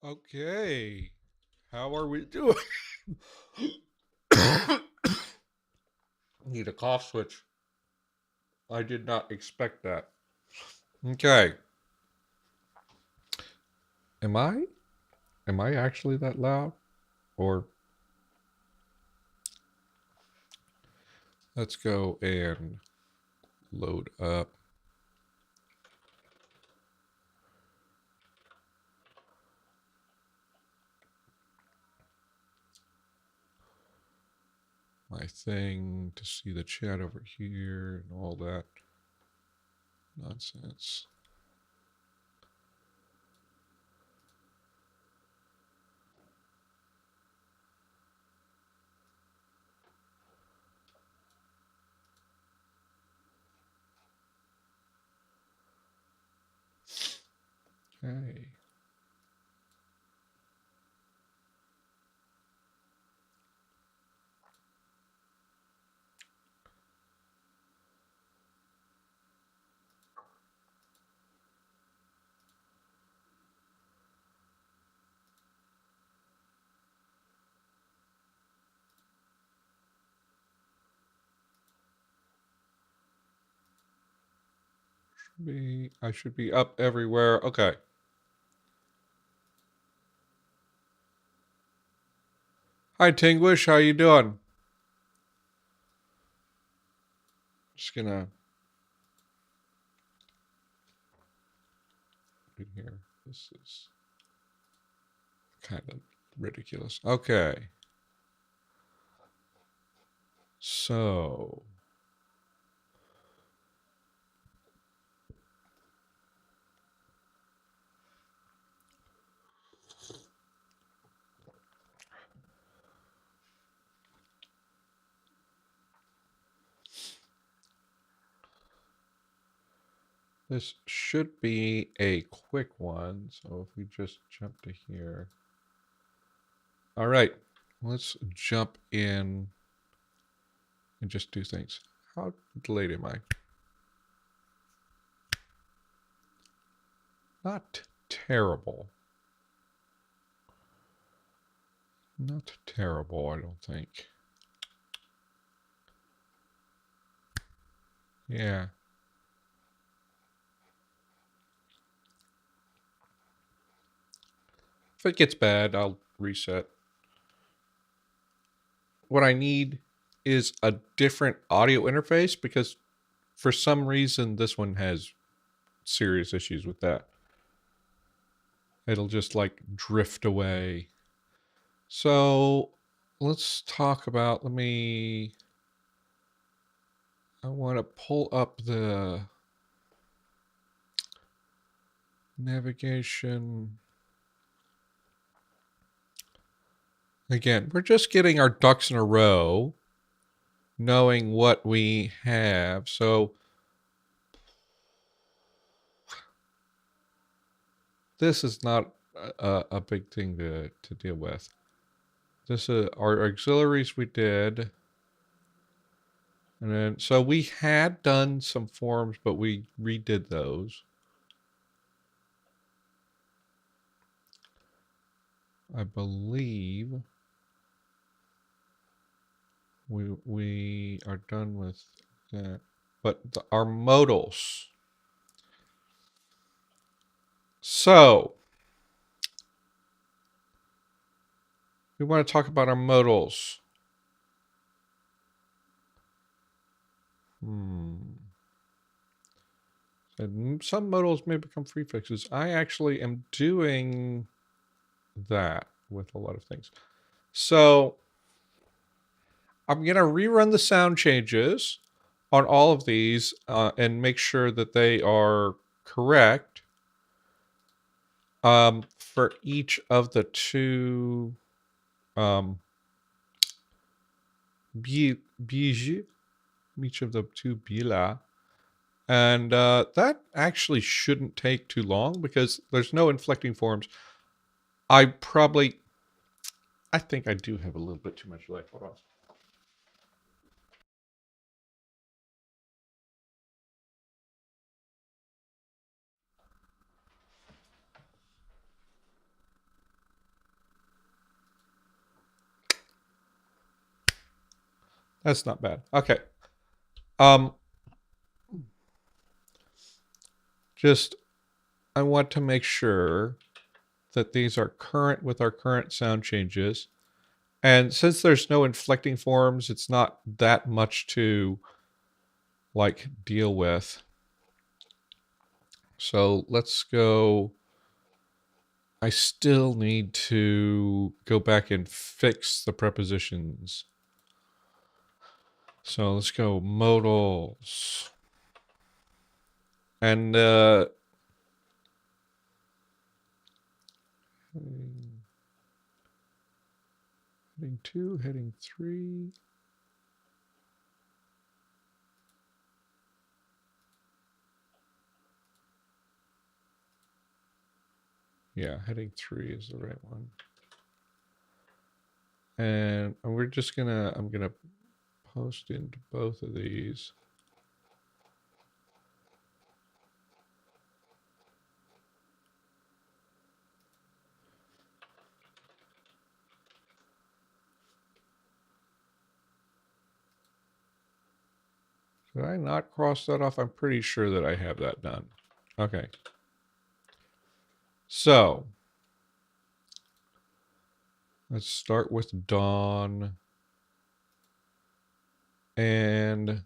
Okay. How are we doing? Need a cough switch. I did not expect that. Okay. Am I? Am I actually that loud? Or let's go and load up. My thing to see the chat over here and all that nonsense. Okay. I should be up everywhere. Okay. Hi Tinglish, how you doing? Just gonna in here. This is kind of ridiculous. Okay. So this should be a quick one. So if we just jump to here. All right, let's jump in and just do things. How delayed am I? Not terrible. Not terrible, I don't think. Yeah. If it gets bad, I'll reset. What I need is a different audio interface because for some reason this one has serious issues with that. It'll just like drift away. So let's talk about, I want to pull up the navigation. Again, we're just getting our ducks in a row, knowing what we have. So this is not a big thing to deal with. This is our auxiliaries we did. And then, so we had done some forms, but we redid those. I believe we are done with that. But our modals. So we want to talk about our modals. And some modals may become prefixes. I actually am doing that with a lot of things. So I'm going to rerun the sound changes on all of these and make sure that they are correct for each of the two each of the two bila. And that actually shouldn't take too long because there's no inflecting forms. I think I do have a little bit too much light. Hold on. That's not bad. Okay. Just I want to make sure that these are current with our current sound changes. And since there's no inflecting forms, it's not that much to like deal with. So let's go. I still need to go back and fix the prepositions. So let's go modals. And heading 2, heading 3. Yeah, heading 3 is the right one. And we're just gonna, I'm gonna post into both of these. Did I not cross that off? I'm pretty sure that I have that done. Okay. So let's start with dawn. And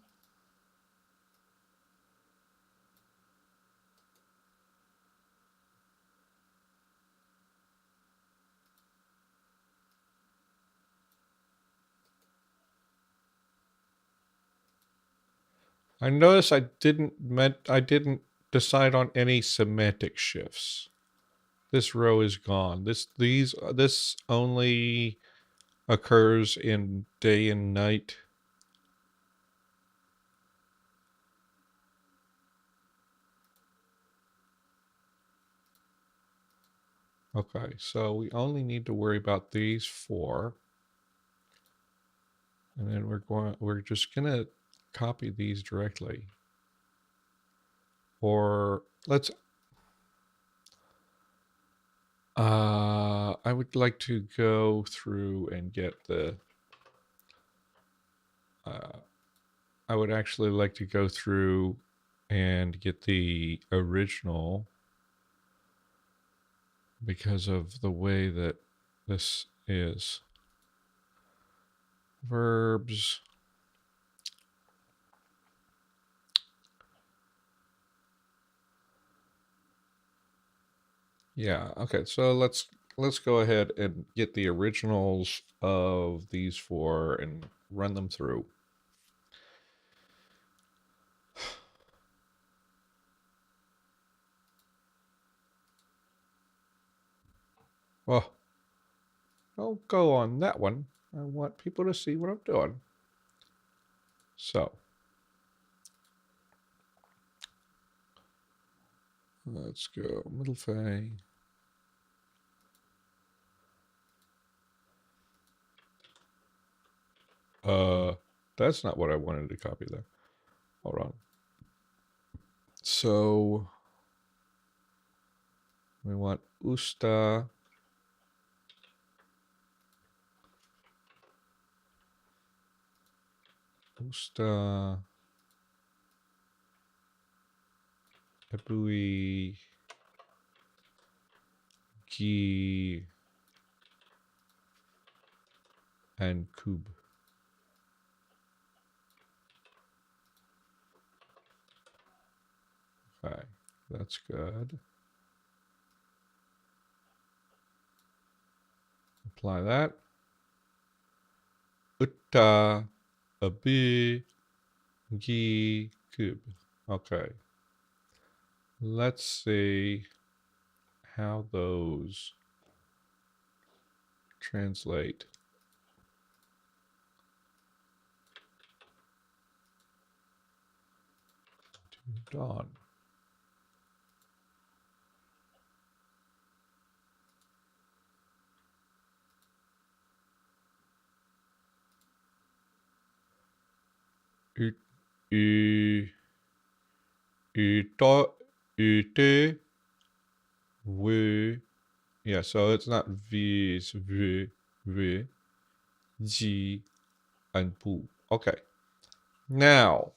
I notice I didn't decide on any semantic shifts. This row is gone. This only occurs in day and night. Okay, so we only need to worry about these 4. And then we're just gonna copy these directly. Or let's I would like to go through and get the I would actually like to go through and get the original because of the way that this is. Verbs. Yeah, okay, so let's go ahead and get the originals of these 4 and run them through. Well, don't go on that one. I want people to see what I'm doing. So let's go middle fay. That's not what I wanted to copy there. Hold on. So we want usta. Usta. Ebui. Gi. And kub. Okay, that's good. Apply that. Utta, abi, gi, kub. Okay. Let's see how those translate to dawn. Ute, we. Yeah, so it's not v, it's v, g, and pu. Okay. Now,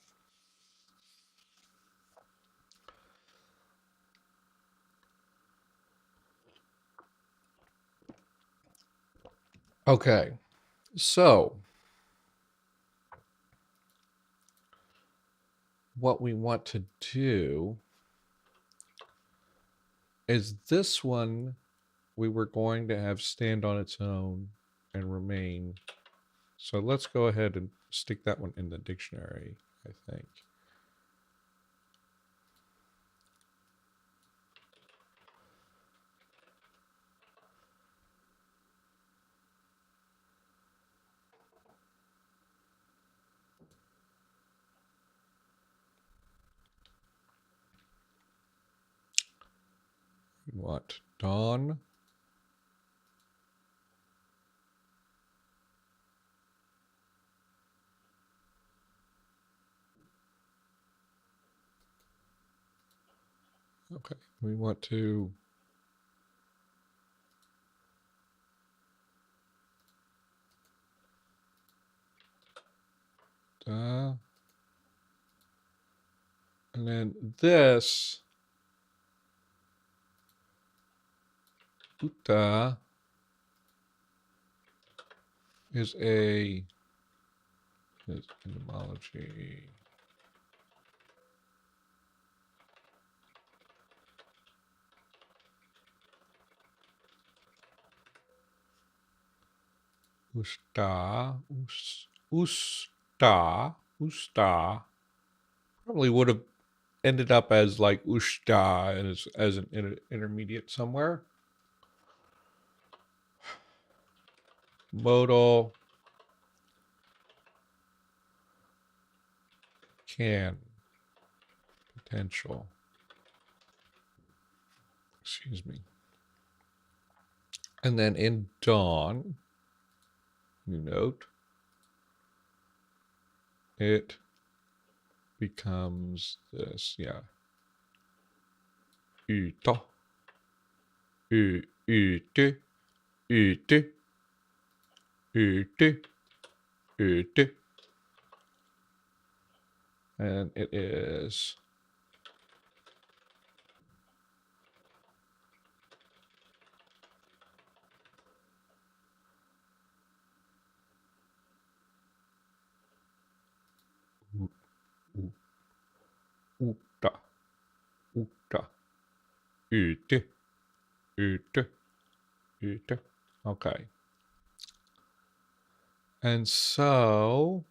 okay. So, what we want to do is this one we were going to have stand on its own and remain. So let's go ahead and stick that one in the dictionary, I think. We want dawn. Okay, we want to and then this uta is etymology. Usta probably would have ended up as like ushta and as an intermediate somewhere. Modal can potential. Excuse me. And then in dawn, you note it becomes this, yeah. Yta, yte, yte, yte, yte. And it is uta, uta, yte, yte, yte. Okay. And so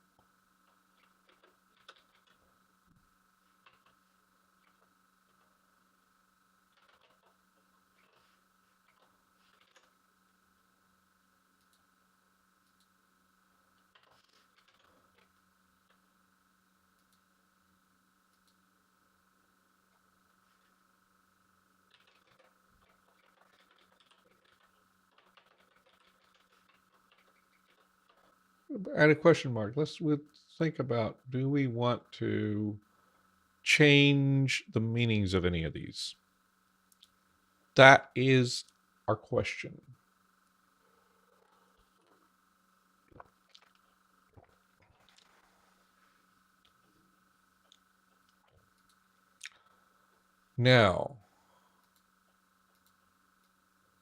add a question mark. We'll think about, do we want to change the meanings of any of these? That is our question. Now,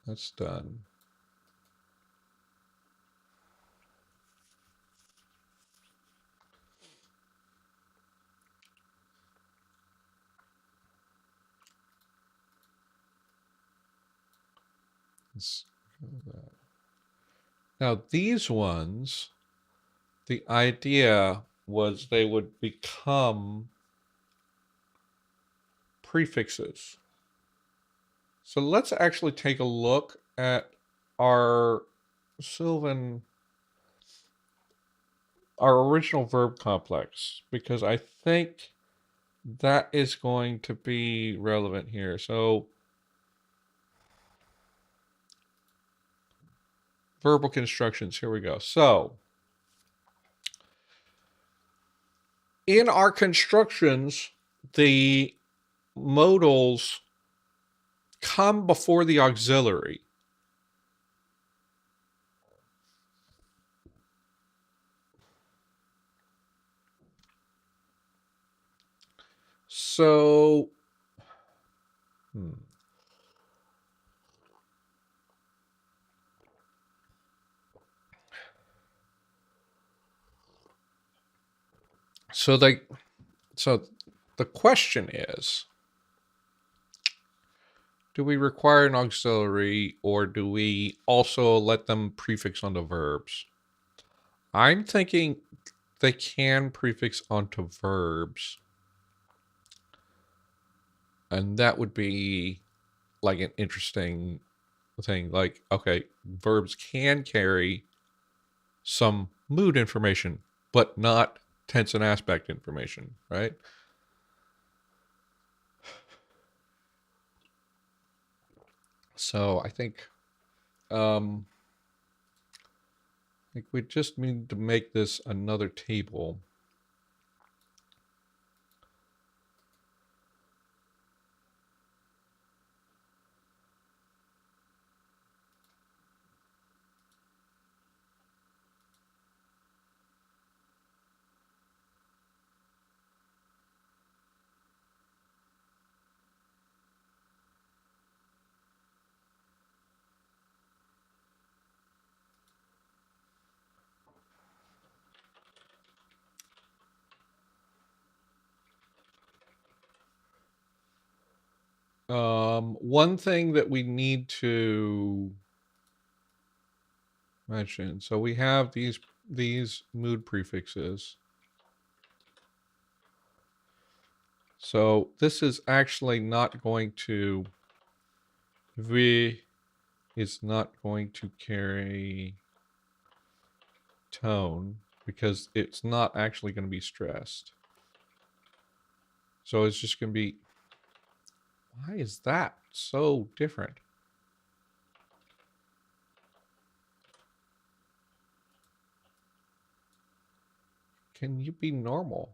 that's done. Let's go that. Now, these ones, the idea was they would become prefixes. So let's actually take a look at our Sylvan, our original verb complex, because I think that is going to be relevant here. So verbal constructions, here we go. So in our constructions, the modals come before the auxiliary. So, so the question is, do we require an auxiliary, or do we also let them prefix onto verbs? I'm thinking they can prefix onto verbs, and that would be like an interesting thing. Like, okay, verbs can carry some mood information, but not tense and aspect information, right? So I think we just need to make this another table. One thing that we need to mention, so we have these mood prefixes. So this is actually not going to, V is not going to carry tone because it's not actually going to be stressed. So it's just going to be, why is that so different? Can you be normal?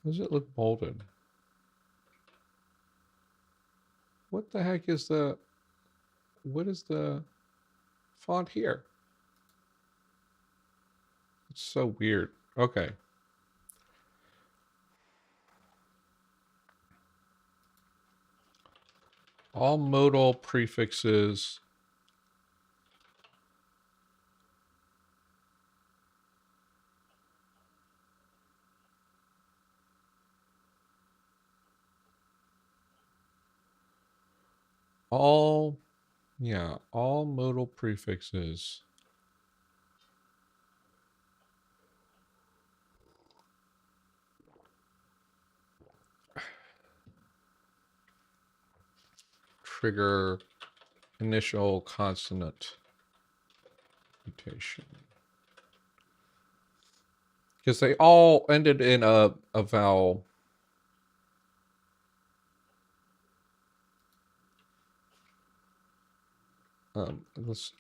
Does it look bolded? What the heck is what is the font here? It's so weird. Okay. All modal prefixes all modal prefixes trigger initial consonant mutation. Because they all ended in a vowel. Let's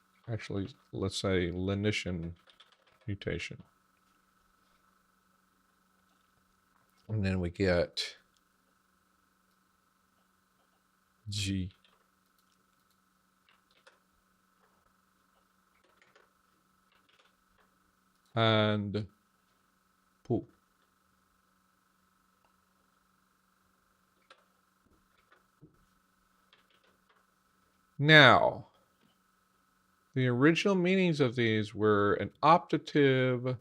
say lenition mutation. And then we get G. And poo. Now, the original meanings of these were an optative.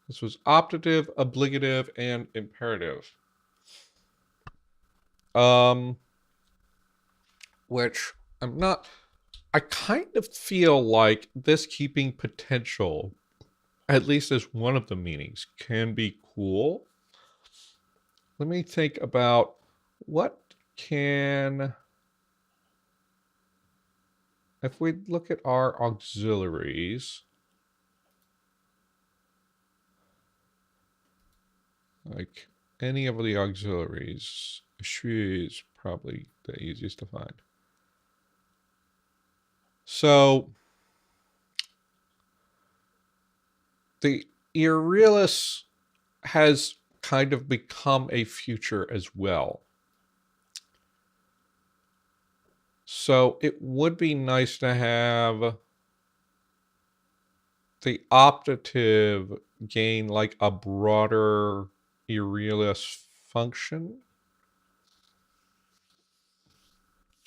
This was optative, obligative, and imperative. Which I kind of feel like this keeping potential, at least as one of the meanings, can be cool. Let me think about what can if we look at our auxiliaries, like any of the auxiliaries, S2E is probably the easiest to find. So the Irrealis has kind of become a future as well. So it would be nice to have the optative gain like a broader Irrealis function.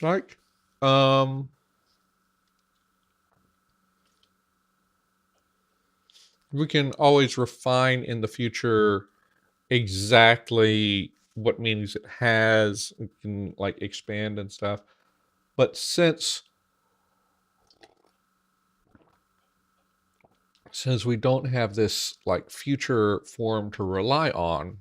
Like, we can always refine in the future exactly what meanings it has. We can like expand and stuff. But since we don't have this like future form to rely on,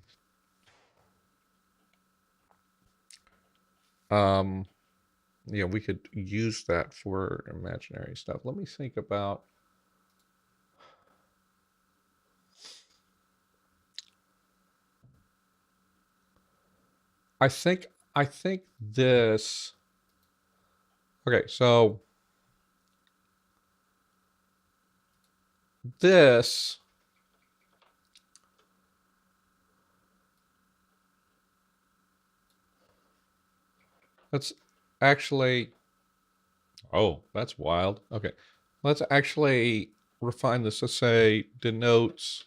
yeah, we could use that for imaginary stuff. Let me think about. I think this. Okay, so this let's actually. Oh, that's wild. Okay, let's actually refine this to say denotes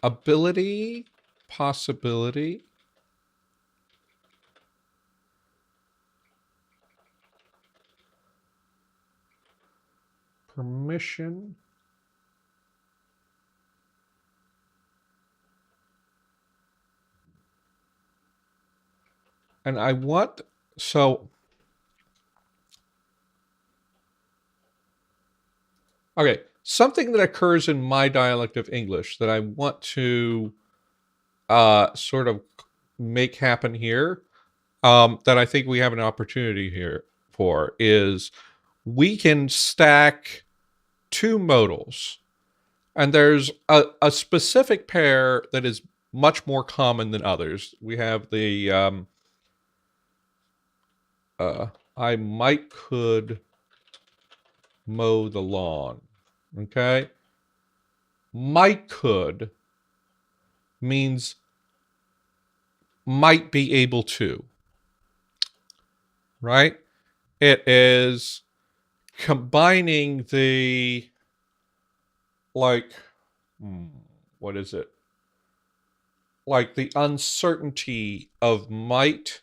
ability, possibility, permission, and I want so. Okay, something that occurs in my dialect of English that I want to sort of make happen here, that I think we have an opportunity here for, is we can stack two modals. And there's a specific pair that is much more common than others. We have the I might could mow the lawn. Okay? Might could means might be able to. Right? It is combining the like what is it? Like the uncertainty of might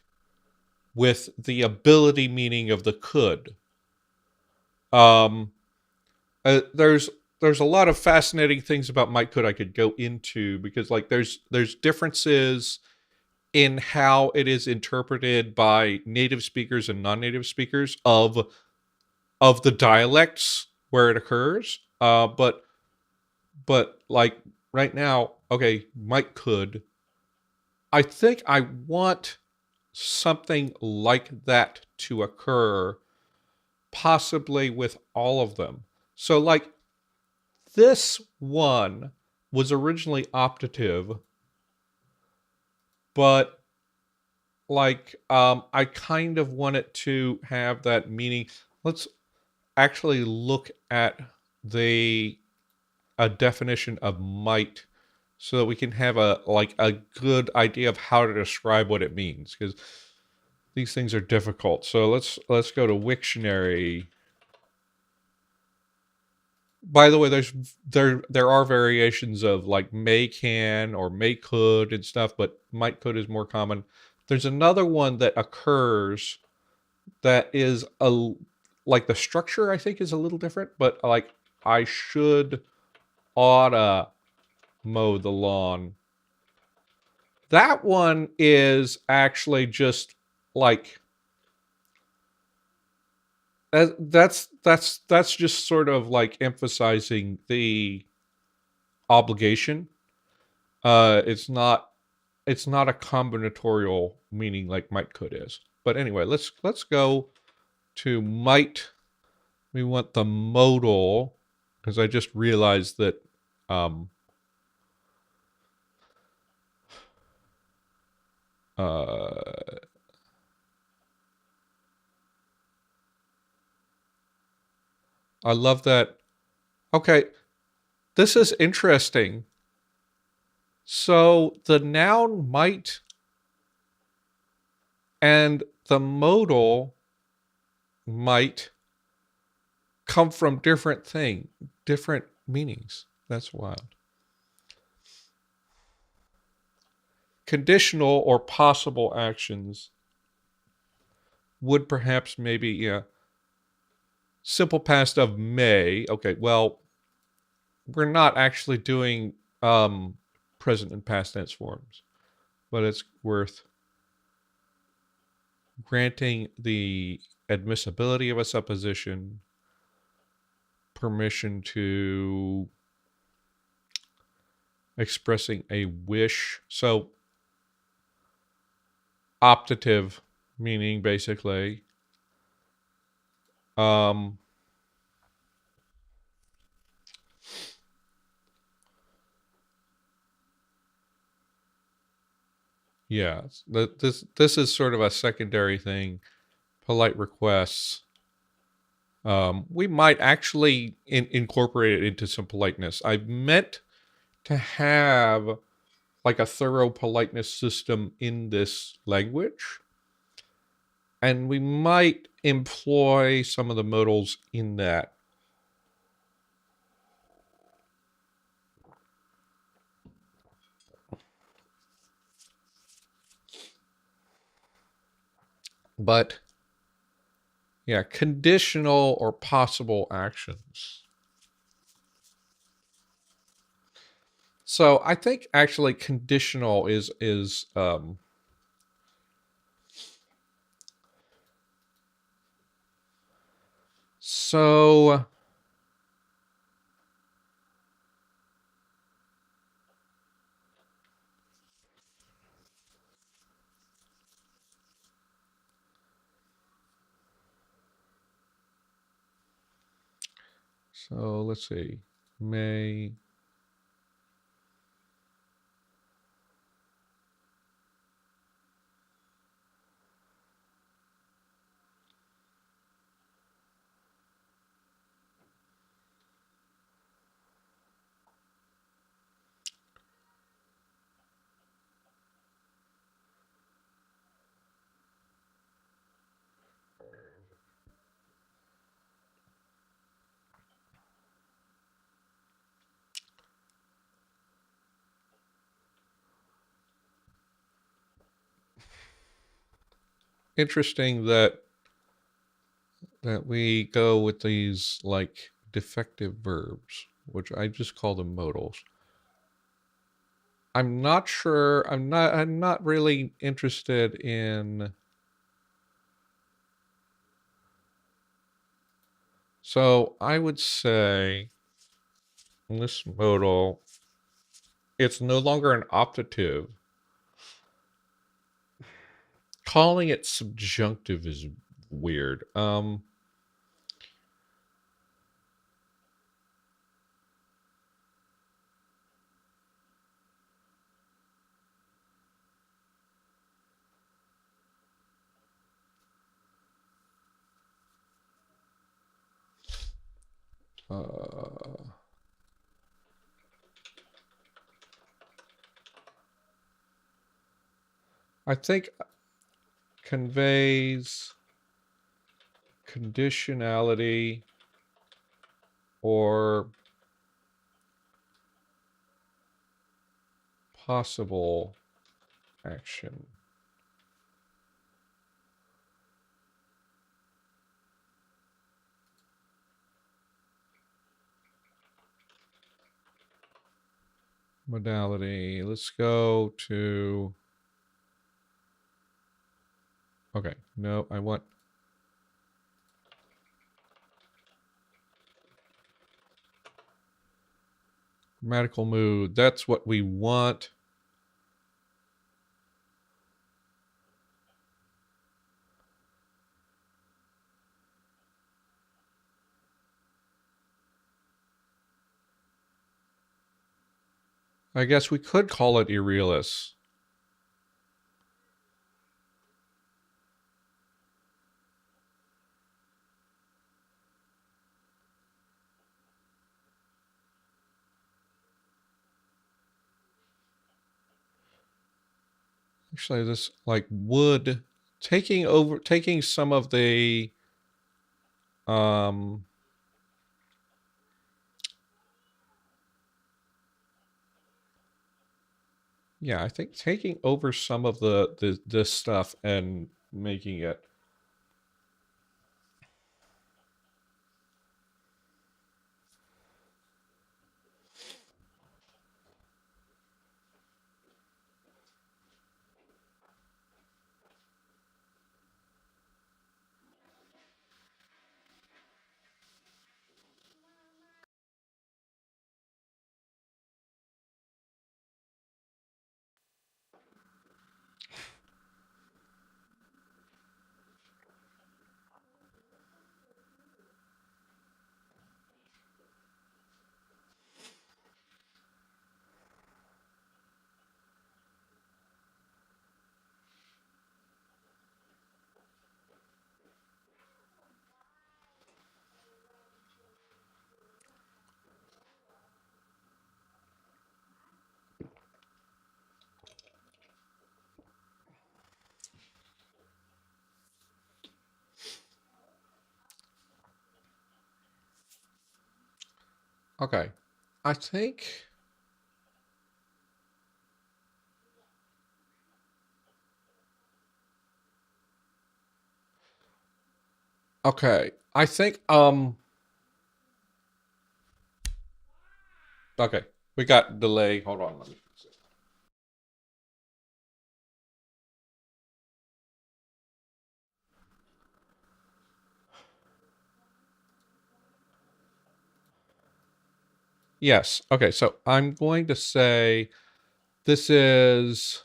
with the ability meaning of the could. Um, there's a lot of fascinating things about might could I could go into, because like there's differences in how it is interpreted by native speakers and non-native speakers of the dialects where it occurs. But like right now, okay, might could. I think I want something like that to occur, possibly with all of them. So like this one was originally optative, but like I kind of want it to have that meaning. Let's actually look at the a definition of might so that we can have a good idea of how to describe what it means, because these things are difficult. So let's go to Wiktionary. By the way, there are variations of like may can or may could and stuff, but might could is more common. There's another one that occurs that is a like the structure I think is a little different, but like I should oughta mow the lawn. That one is actually just like that's just sort of like emphasizing the obligation. It's not a combinatorial meaning like might could is. But anyway, let's go to might we want the modal, because I just realized that um, I love that. Okay, this is interesting. So the noun might and the modal might come from different meanings. That's wild. Conditional or possible actions would perhaps maybe, yeah. Simple past of may. Okay, well, we're not actually doing present and past tense forms, but it's worth granting the admissibility of a supposition, permission to expressing a wish. So, optative meaning basically. Um, yeah, this is sort of a secondary thing. Polite requests. We might actually incorporate it into some politeness. I meant to have like a thorough politeness system in this language, and we might employ some of the modals in that. But yeah, conditional or possible actions. So I think actually conditional is so let's see. May interesting that we go with these like defective verbs, which I just call them modals. I'm not sure. I'm not really interested in. So I would say this modal, it's no longer an optative. Calling it subjunctive is weird. I think conveys conditionality or possible action. Modality. Let's go to. Okay, no, I want. Grammatical mood. That's what we want. I guess we could call it irrealis. Actually, this like would taking some of the um yeah, I think taking over some of this stuff and making it okay. I think okay. I think okay. We got delay. Hold on, let me fix it. Yes. Okay, so I'm going to say this is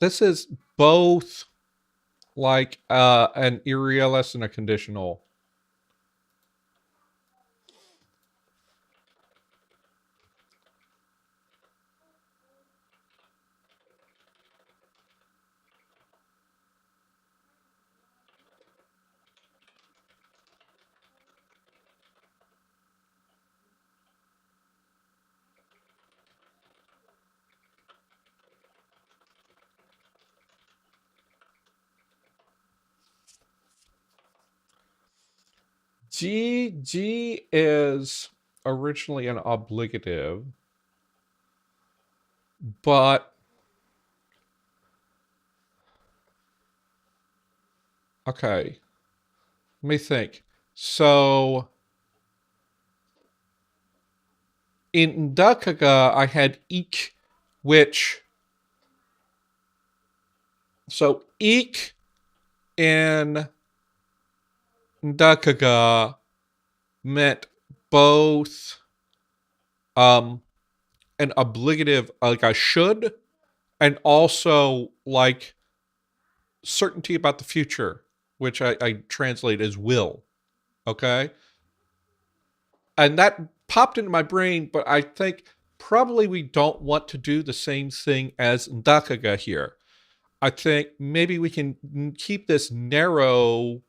this is both like an irrealis and a conditional. G is originally an obligative, but okay. Let me think. So in Dakaga, I had ik, which so ik in Dakaga meant both um an obligative, like I should, and also like certainty about the future, which I translate as will. Okay. And that popped into my brain, but I think probably we don't want to do the same thing as Ndakaga here. I think maybe we can keep this narrow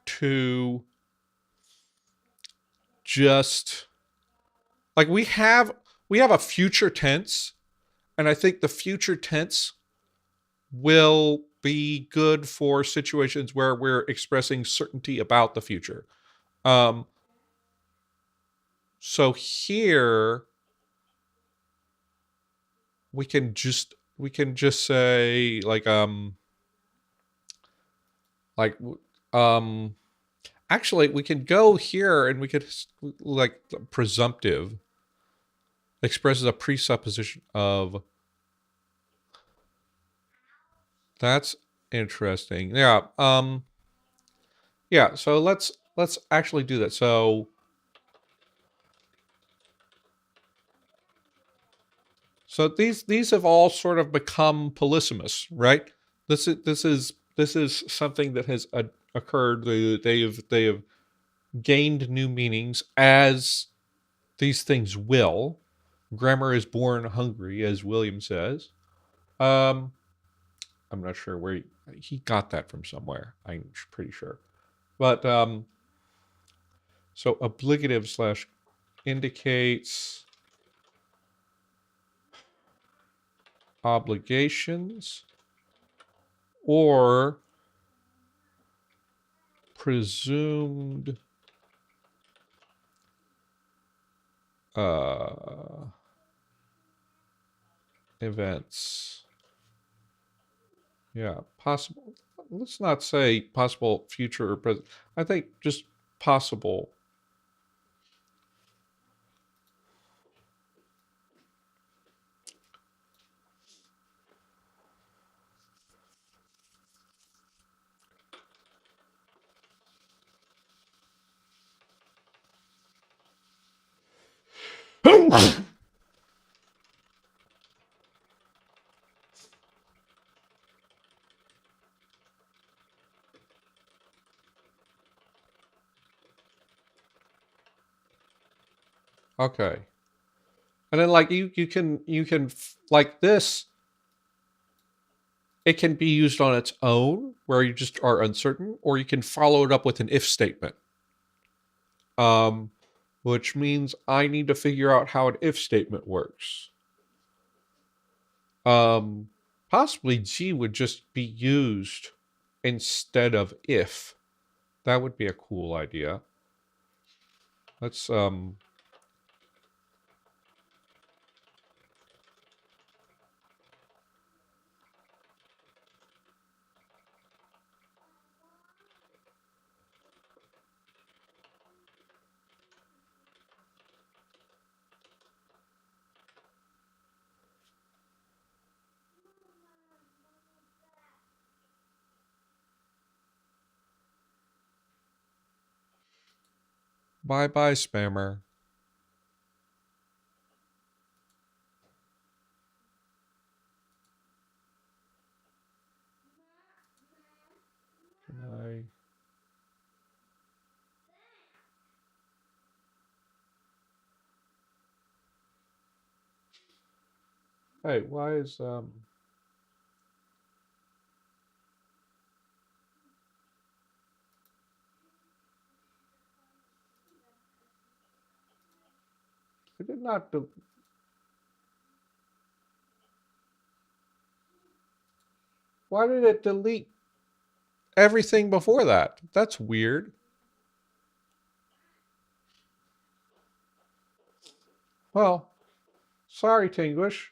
to just like we have a future tense, and I think the future tense will be good for situations where we're expressing certainty about the future. Um, so here we can just say like um actually we can go here and we could like presumptive expresses a presupposition of that's interesting. Yeah, so let's actually do that. So these have all sort of become polysemous, right? This is something that has occurred. They have gained new meanings as these things will. Grammar is born hungry, as William says. Um, I'm not sure where he got that from somewhere. I'm pretty sure. But so obligative slash indicates obligations or presumed events. Yeah, possible. Let's not say possible future or present. I think just possible. Okay. And then like you can like this, it can be used on its own where you just are uncertain, or you can follow it up with an if statement. Um, which means I need to figure out how an if statement works. Um, possibly G would just be used instead of if. That would be a cool idea. Let's bye bye spammer. I Hey, why is it did not why did it delete everything before that? That's weird. Well, sorry, Tinguish.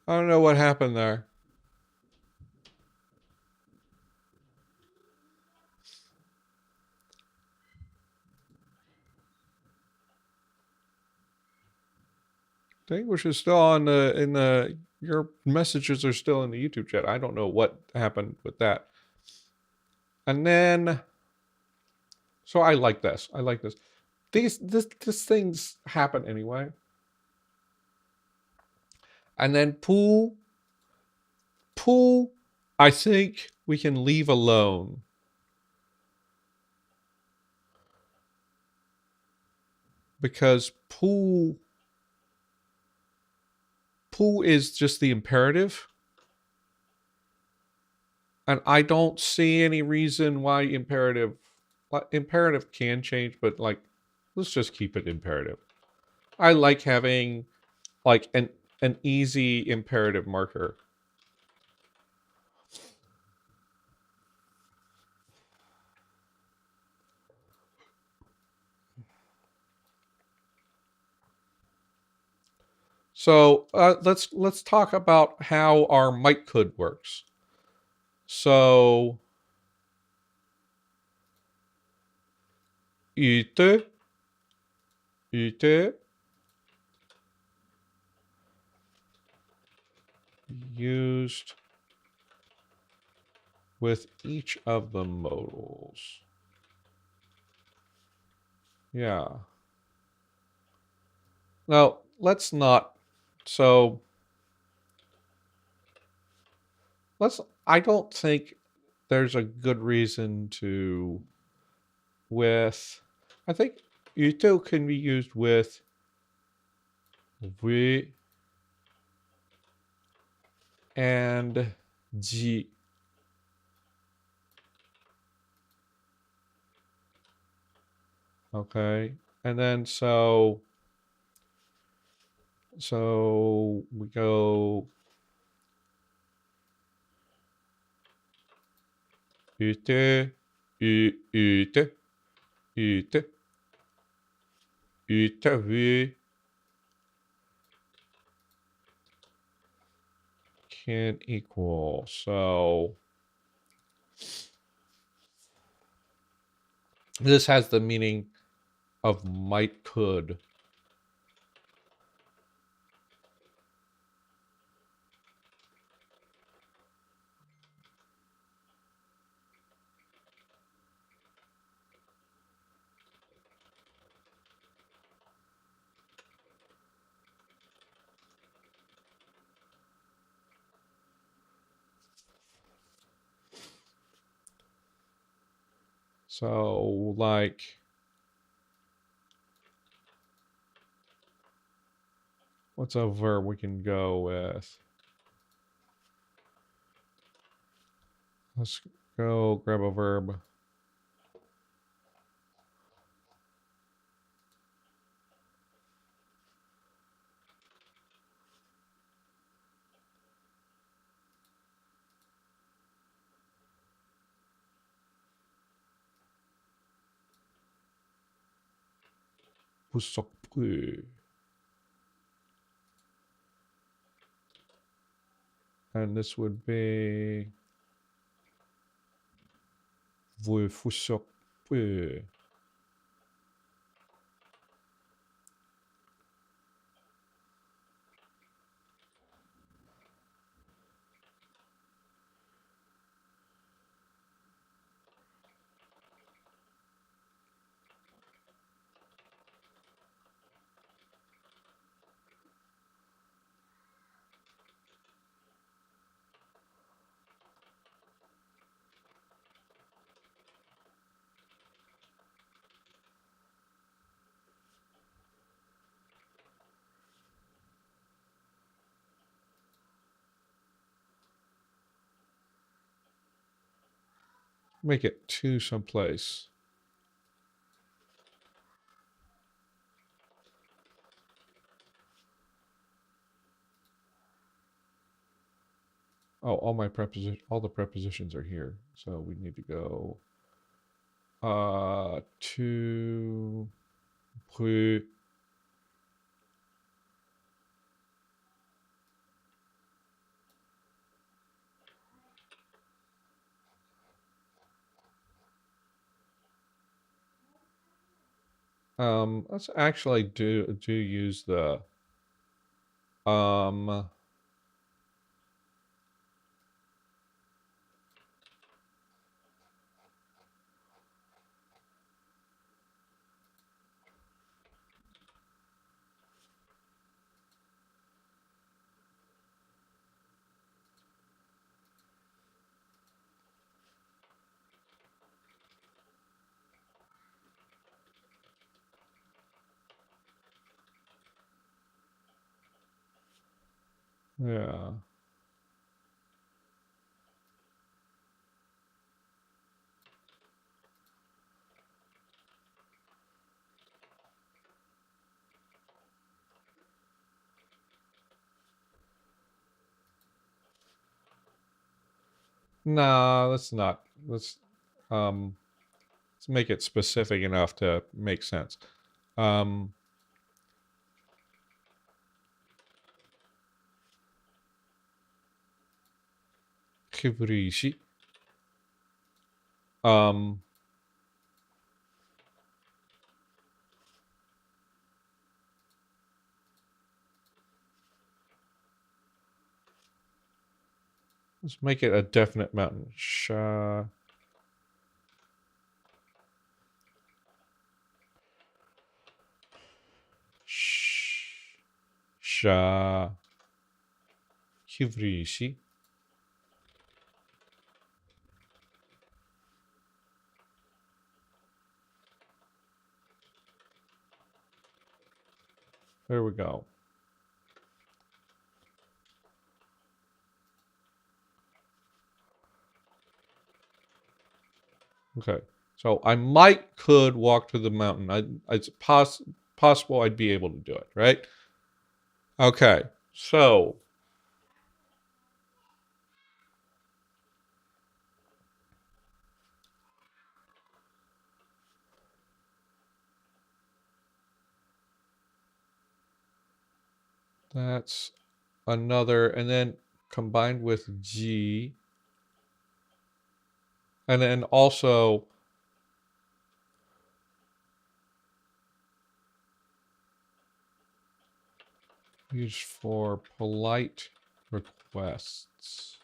I don't know what happened there. Tinguish is still on the in the your messages are still in the YouTube chat. I don't know what happened with that. And then so I like this. I like this. These things happen anyway. And then pool, I think we can leave alone. Because pool is just the imperative. And I don't see any reason why imperative can change, but like let's just keep it imperative. I like having like an easy imperative marker. So let's talk about how our might could works. So yte used with each of the modals. Yeah. Now, let's not. So, I don't think there's a good reason to. With. I think util can be used with we and ji. Okay. And then so we go ute, ute, ute, ute, we can equal. So this has the meaning of might could. So like what's a verb we can go with? Let's go grab a verb. And this would be make it to someplace. Oh, all the prepositions are here. So we need to go to let's actually do use the yeah. No, let's not. Let's make it specific enough to make sense. Kivrishi. Let's make it a definite mountain. Sha. auxiliaries. There we go. Okay. So I could walk to the mountain. It's possible I'd be able to do it, right? Okay. So that's another, and then combined with G, and then also used for polite requests.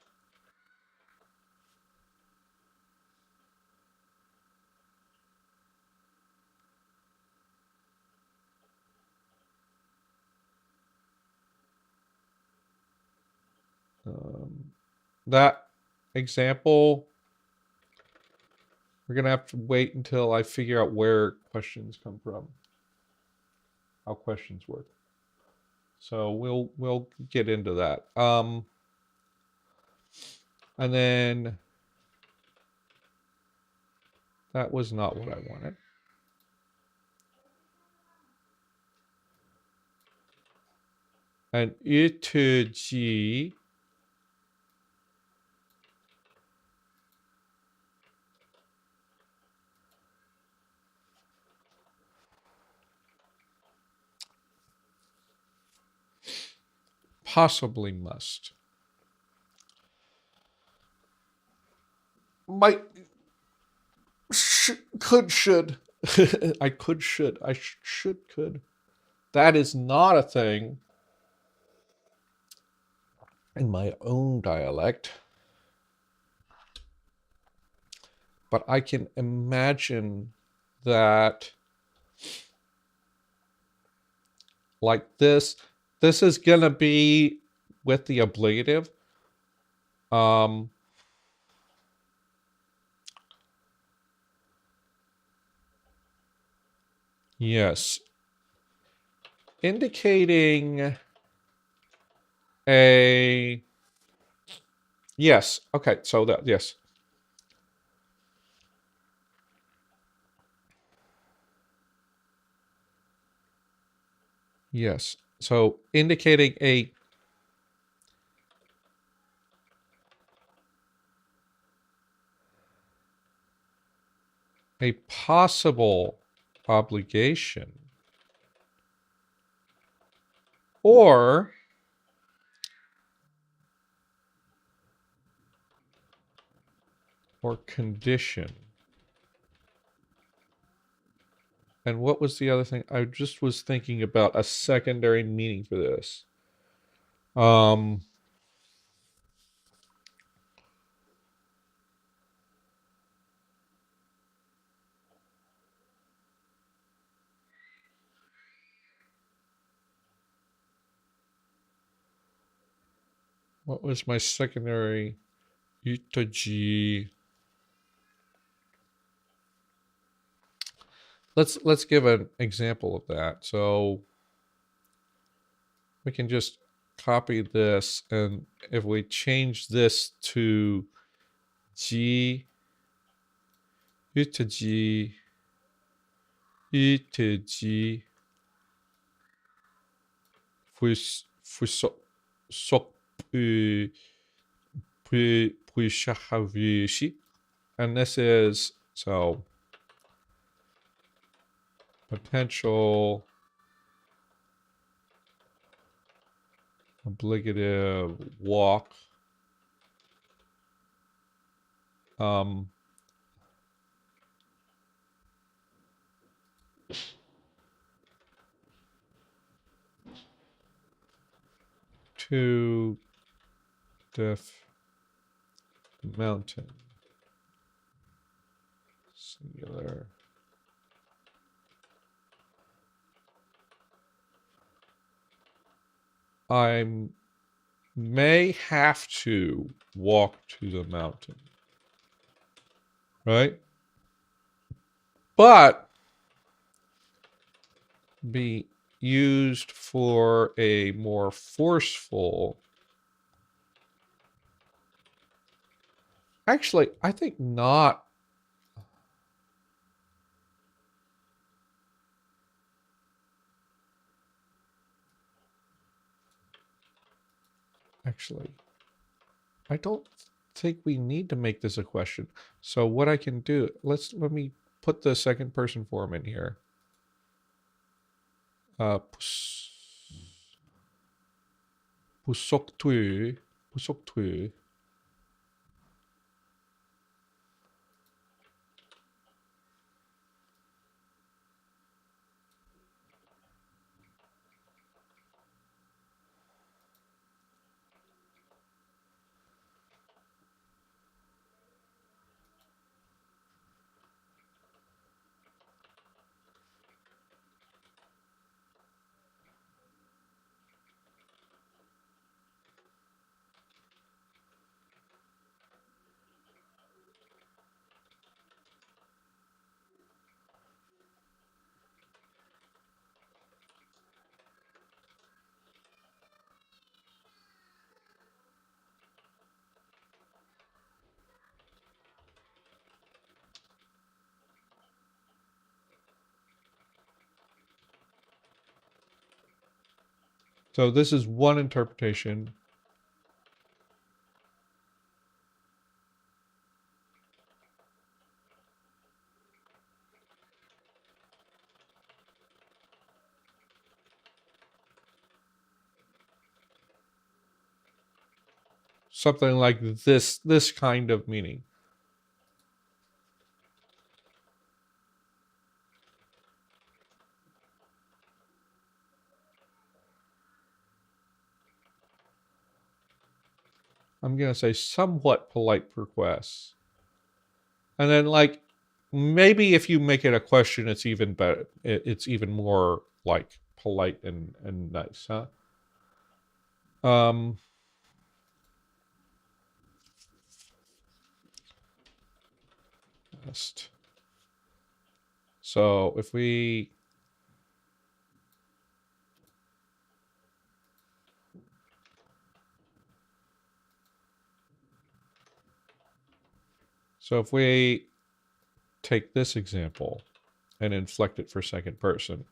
That example, we're gonna have to wait until I figure out where questions come from, how questions work. So we'll get into that. And then that was not what I wanted. And U to G possibly must. Might should I could. That is not a thing in my own dialect, but I can imagine that, like this is gonna be with the ablative. Yes, indicating a, yes, okay, so that, yes, yes, so indicating a possible obligation, or condition. And what was the other thing? I just was thinking about a secondary meaning for this. What was my secondary utaji? Let's give an example of that. So we can just copy this, and if we change this to G, utaji, utaji, sok and this is, so potential obligative walk to Deaf Mountain, singular. I may have to walk to the mountain, right? But be used for a more forceful. Actually, I think not. Actually, I don't think we need to make this a question. So what I can do, let me put the second person form in here. 부속투, 부속투. So this is one interpretation. Something like this kind of meaning. I'm going to say somewhat polite requests. And then like maybe if you make it a question, it's even better. It's even more like polite and nice, huh? Best. So if we take this example and inflect it for second person.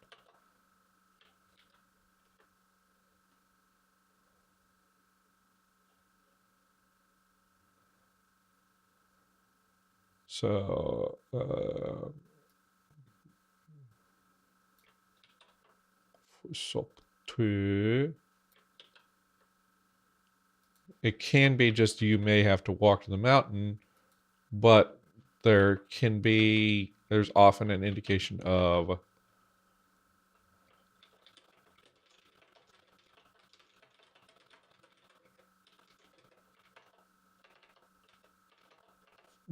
So it can be just you may have to walk to the mountain, but there's often an indication of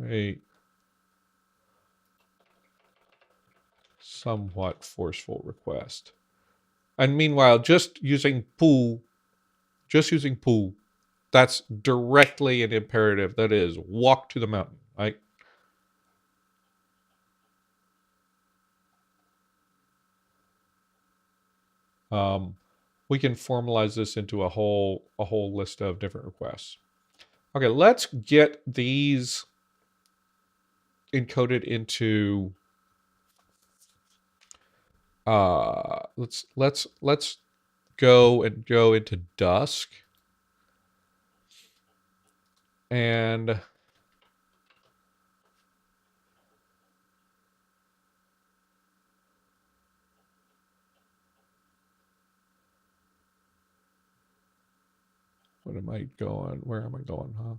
a somewhat forceful request. And meanwhile, just using pu, that's directly an imperative. That is, walk to the mountain, right? We can formalize this into a whole list of different requests. Okay, let's get these encoded into let's go into dusk, and what am I going? Where am I going, huh?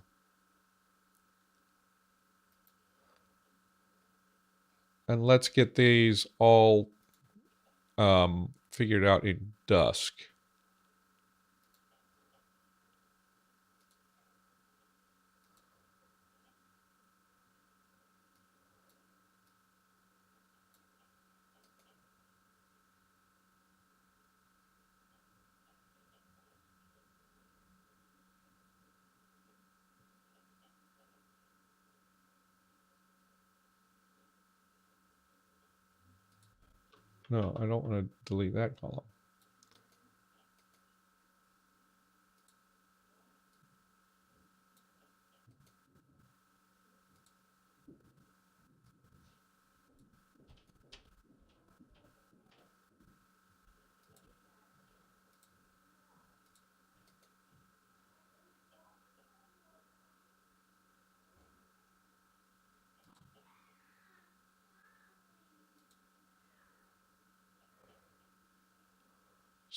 And let's get these all figured out in dusk. No, I don't want to delete that column.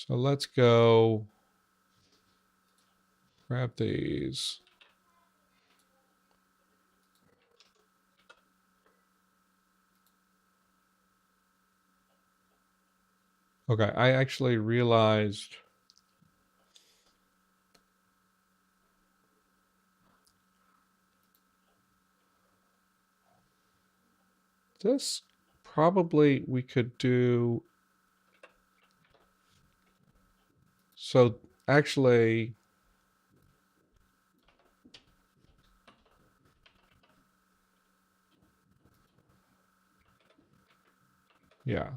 So let's go grab these. Okay, I actually realized this probably we could do. So actually, yeah.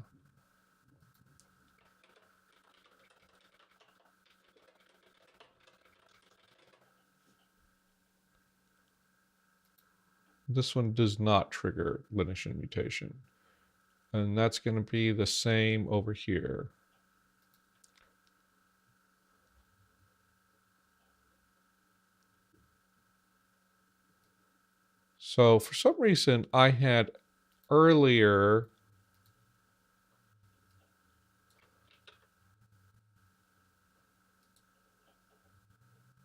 This one does not trigger lenition mutation. And that's going to be the same over here. So for some reason, I had earlier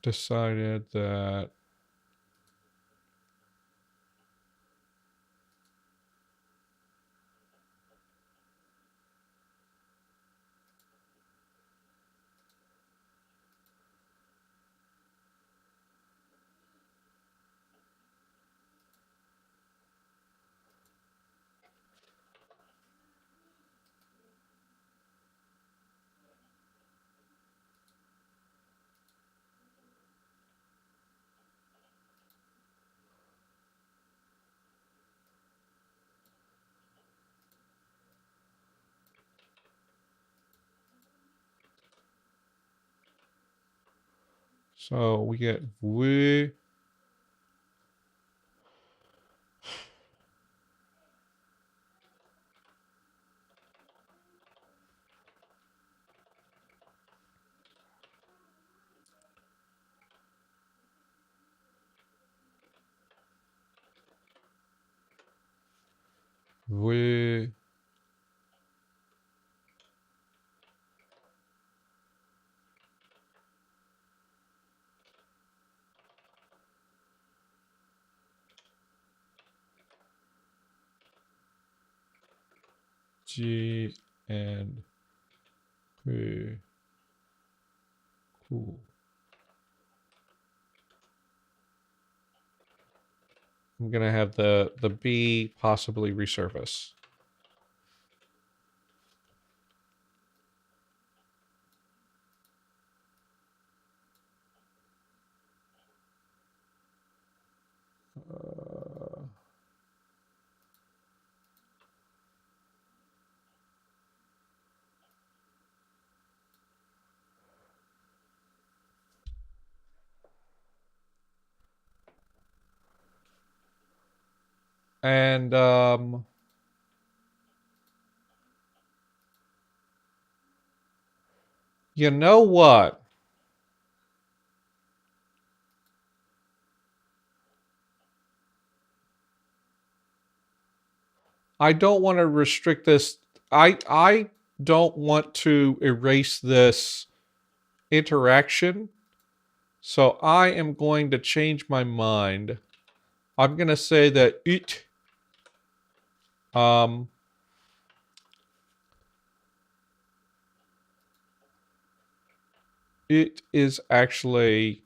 decided that so we get v v g and v. Cool. I'm gonna have the B possibly resurface. And you know what? I don't want to restrict this. I don't want to erase this interaction. So I am going to change my mind. I'm going to say that um it is actually,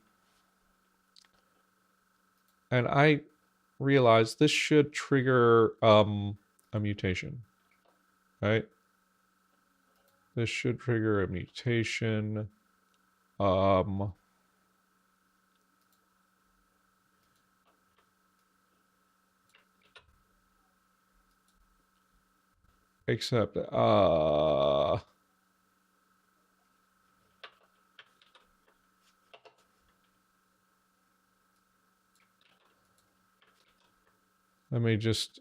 and I realize this should trigger a mutation, right? This should trigger a mutation. Um Except, let me just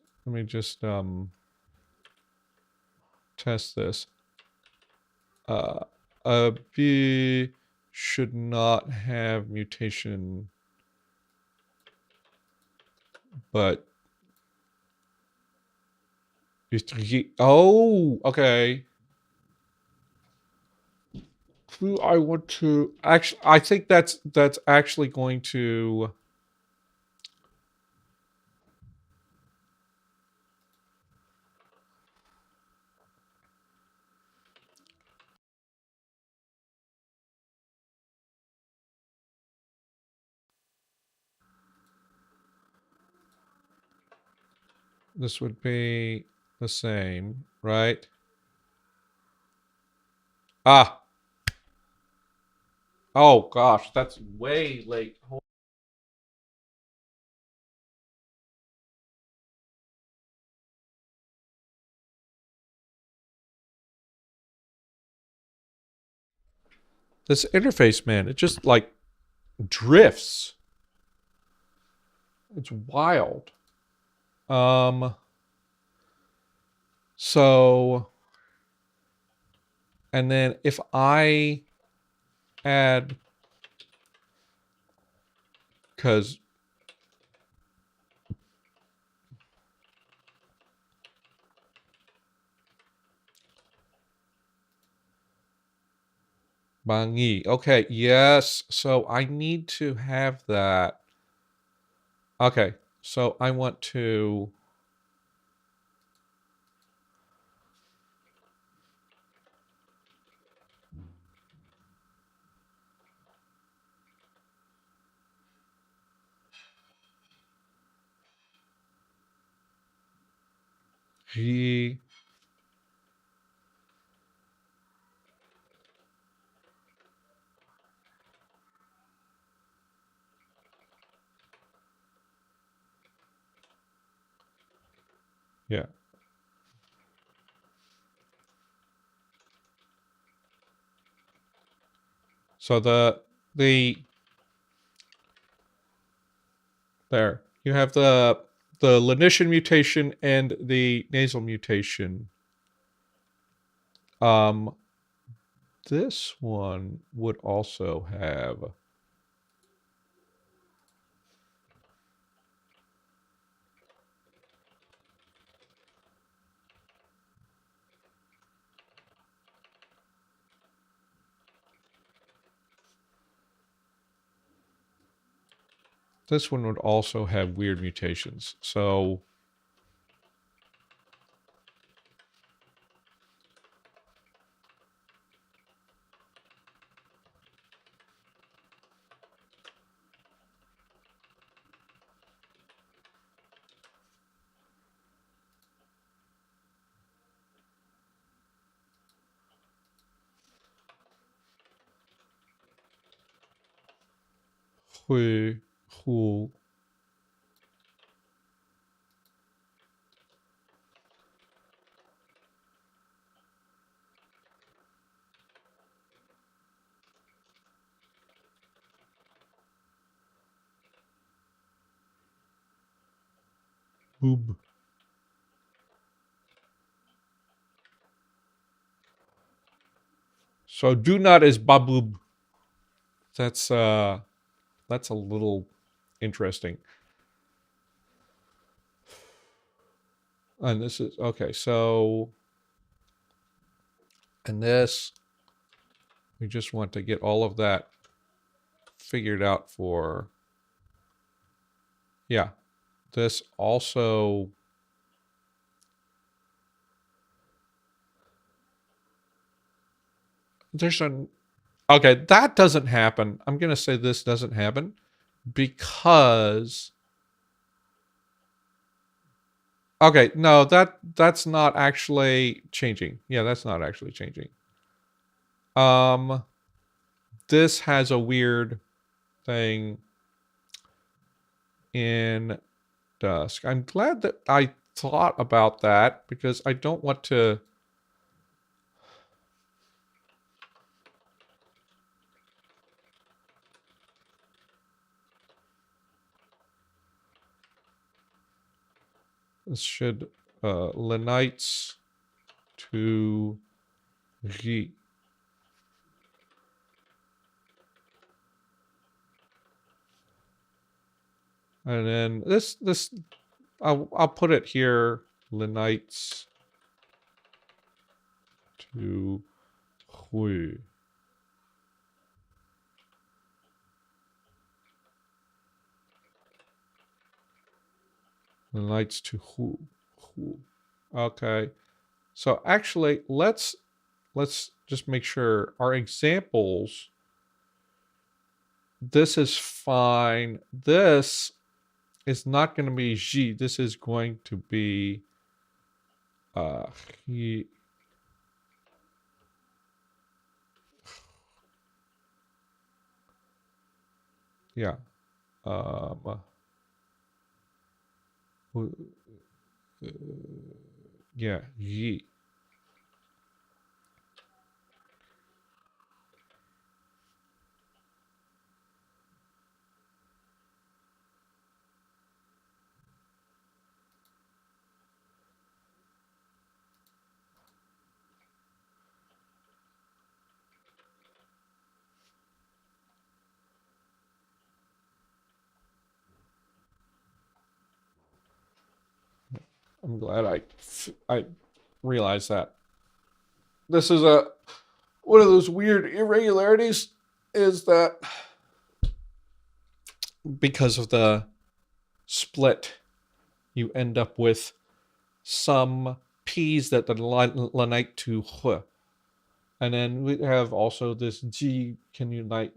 test this. A B should not have mutation, but oh, okay. Who I want to actually, I think that's actually going to. This would be the same, right? Ah. Oh gosh, that's way late. This interface, man, it just like drifts. It's wild. So, and then if I add, because Bangi. Okay, yes. So I need to have that. Okay, so I want to. He. Yeah. So the there you have the Lanishan mutation and the nasal mutation. Um, this one would also have. This one would also have weird mutations. So hui hu boob. So do not is baboob. That's a little interesting. And this is okay, so and this we just want to get all of that figured out for yeah. This also there's an okay, that doesn't happen. I'm gonna say this doesn't happen because okay, no, that's not actually changing. Yeah, that's not actually changing. This has a weird thing in dusk. I'm glad that I thought about that because I don't want to. This should Lenites to G. And then this I'll put it here. Lenites to Hui. Lenites to Hu. Okay. So actually, let's just make sure our examples. This is fine. This is not going to be G. This is going to be he. Yeah. Yeah, Yi. I'm glad I realized that. This is one of those weird irregularities is that because of the split, you end up with some P's that unite to H. And then we have also this G can unite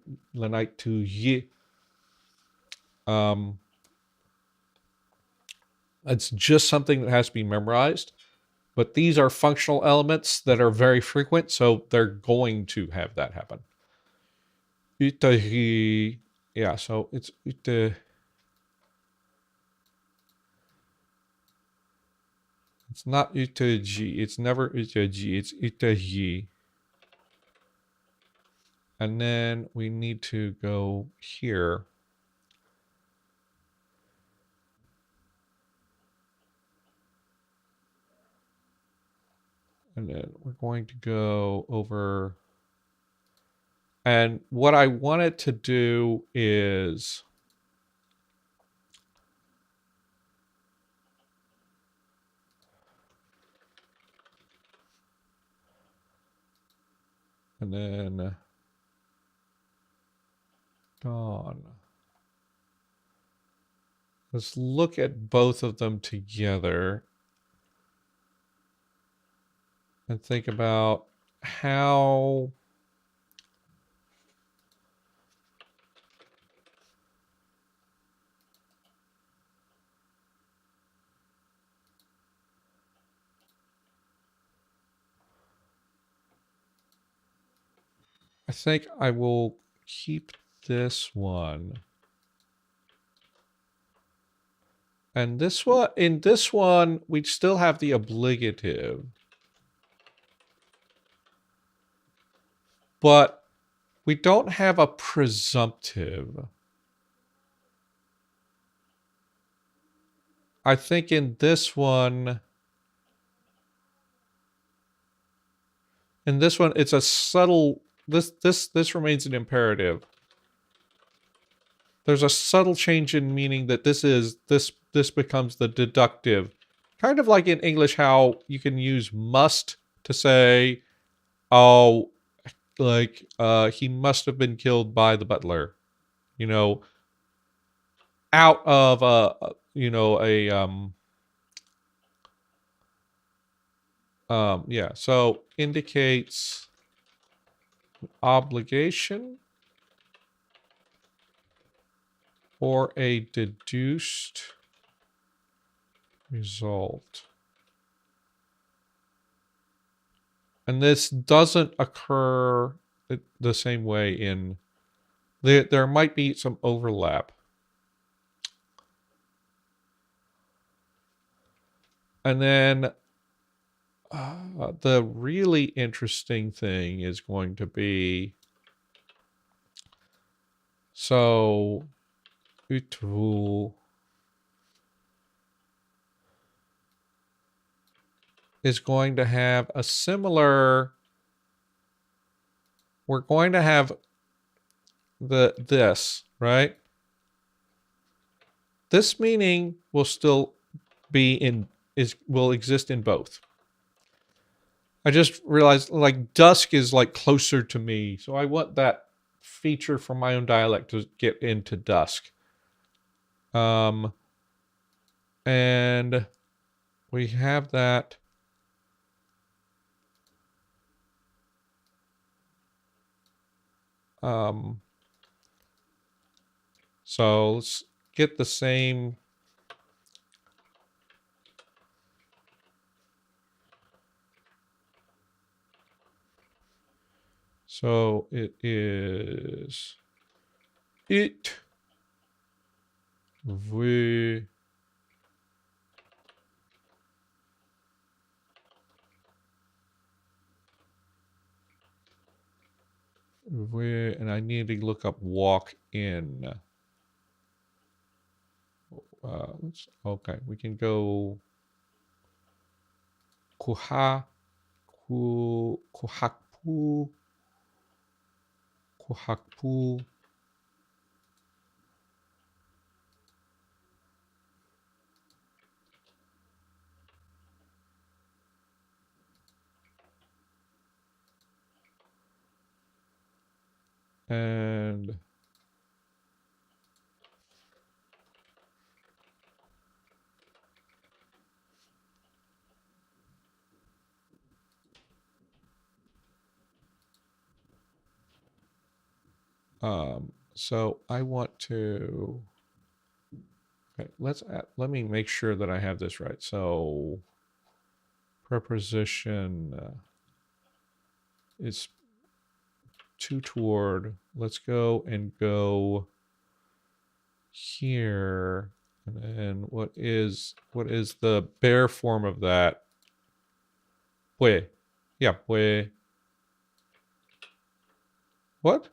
to Y. It's just something that has to be memorized. But these are functional elements that are very frequent, so they're going to have that happen. Yeah, so it's it's not utaji. It's never utaji. It's utaji. And then we need to go here. And then we're going to go over. And what I wanted to do is and then Dawn. Let's look at both of them together and think about how I think I will keep this one. And this one, in this one, we still have the obligative. But we don't have a presumptive. I think in this one, it's a subtle, this remains an imperative. There's a subtle change in meaning that this becomes the deductive. Kind of like in English how you can use must to say, oh, like he must have been killed by the butler. You know, out of yeah, so indicates obligation or a deduced result. And this doesn't occur the same way in there might be some overlap. And then the really interesting thing is going to be, so utu is going to have a similar, we're going to have this, right? This meaning will still be in, will exist in both. I just realized like dusk is like closer to me. So I want that feature from my own dialect to get into dusk. And we have that. So let's get the same. So it is it we and I need to look up walk in. Okay, we can go kuha kuhakpu kuhakpu. And so I want to, okay, let me make sure that I have this right. So preposition is to toward. Let's go here. And then what is the bare form of that? Pue. Yeah, pue. What?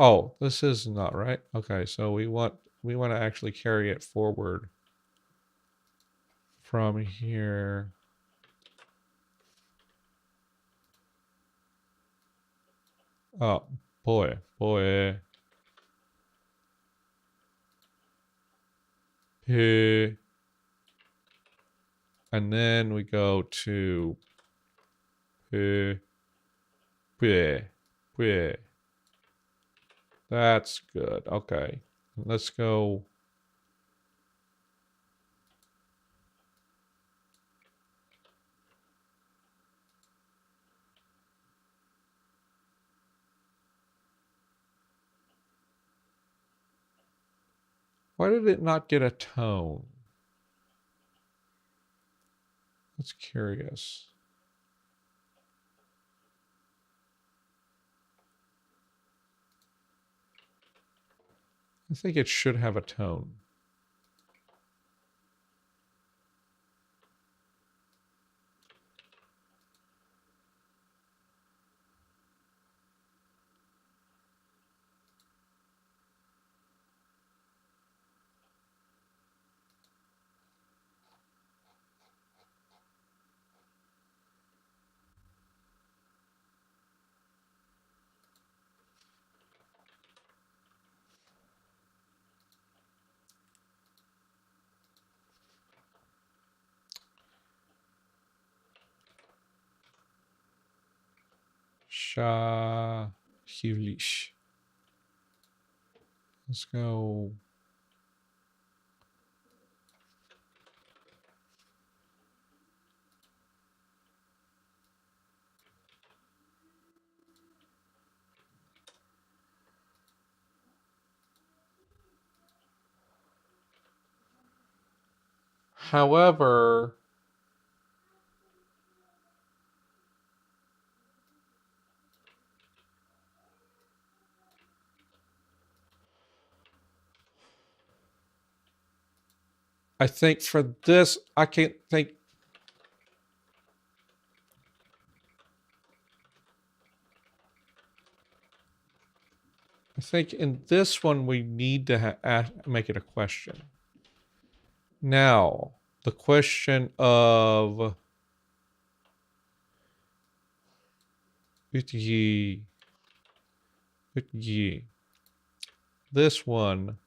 Oh, this is not right. Okay, so we want to actually carry it forward from here. Oh, boy. P. And then we go to P. P. That's good. Okay. Let's go. Why did it not get a tone? That's curious. I think it should have a tone. Shahilish. Let's go. However, I think for this, I can't think. I think in this one, we need to make it a question. Now, the question of this one,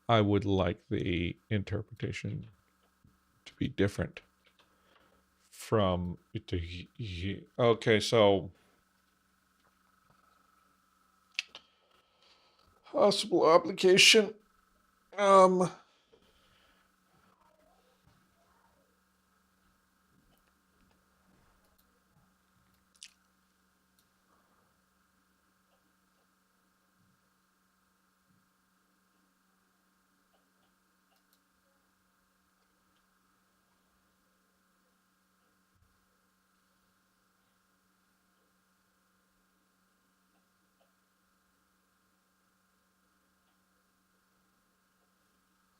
I would like the interpretation to be different from okay, so possible application.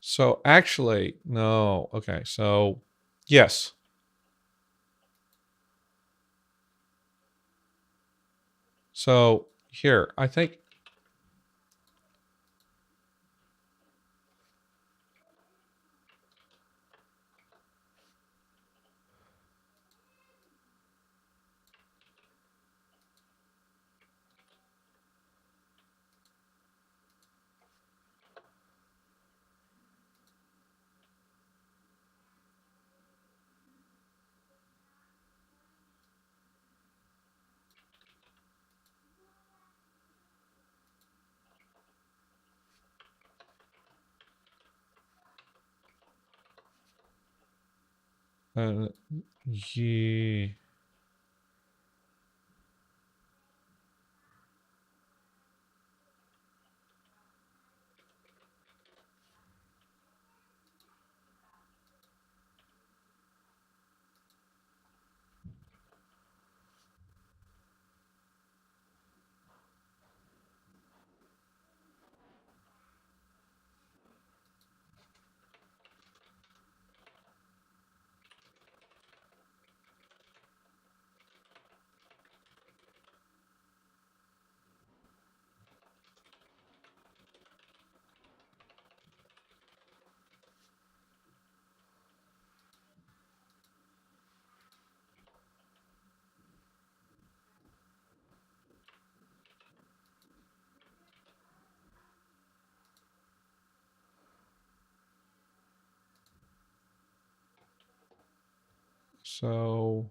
So actually, no. Okay, so yes. So here, I think yeah. So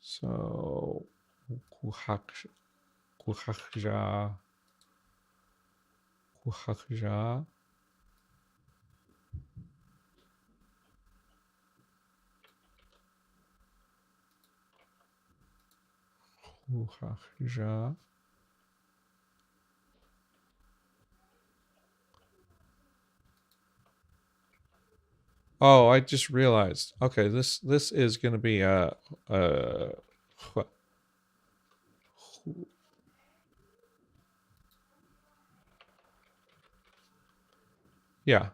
so kuhakja kuhakja kuhakja. Oh, I just realized. Okay, this is going to be a yeah.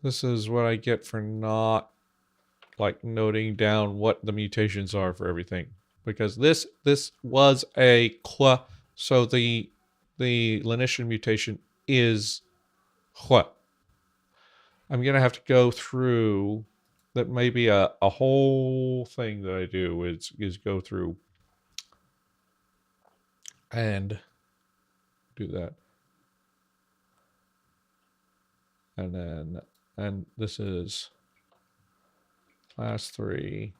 This is what I get for not like noting down what the mutations are for everything, because this was a so the Lanishan mutation is what I'm gonna have to go through. That may be a whole thing that I do is go through and do that, and then and this is class 3.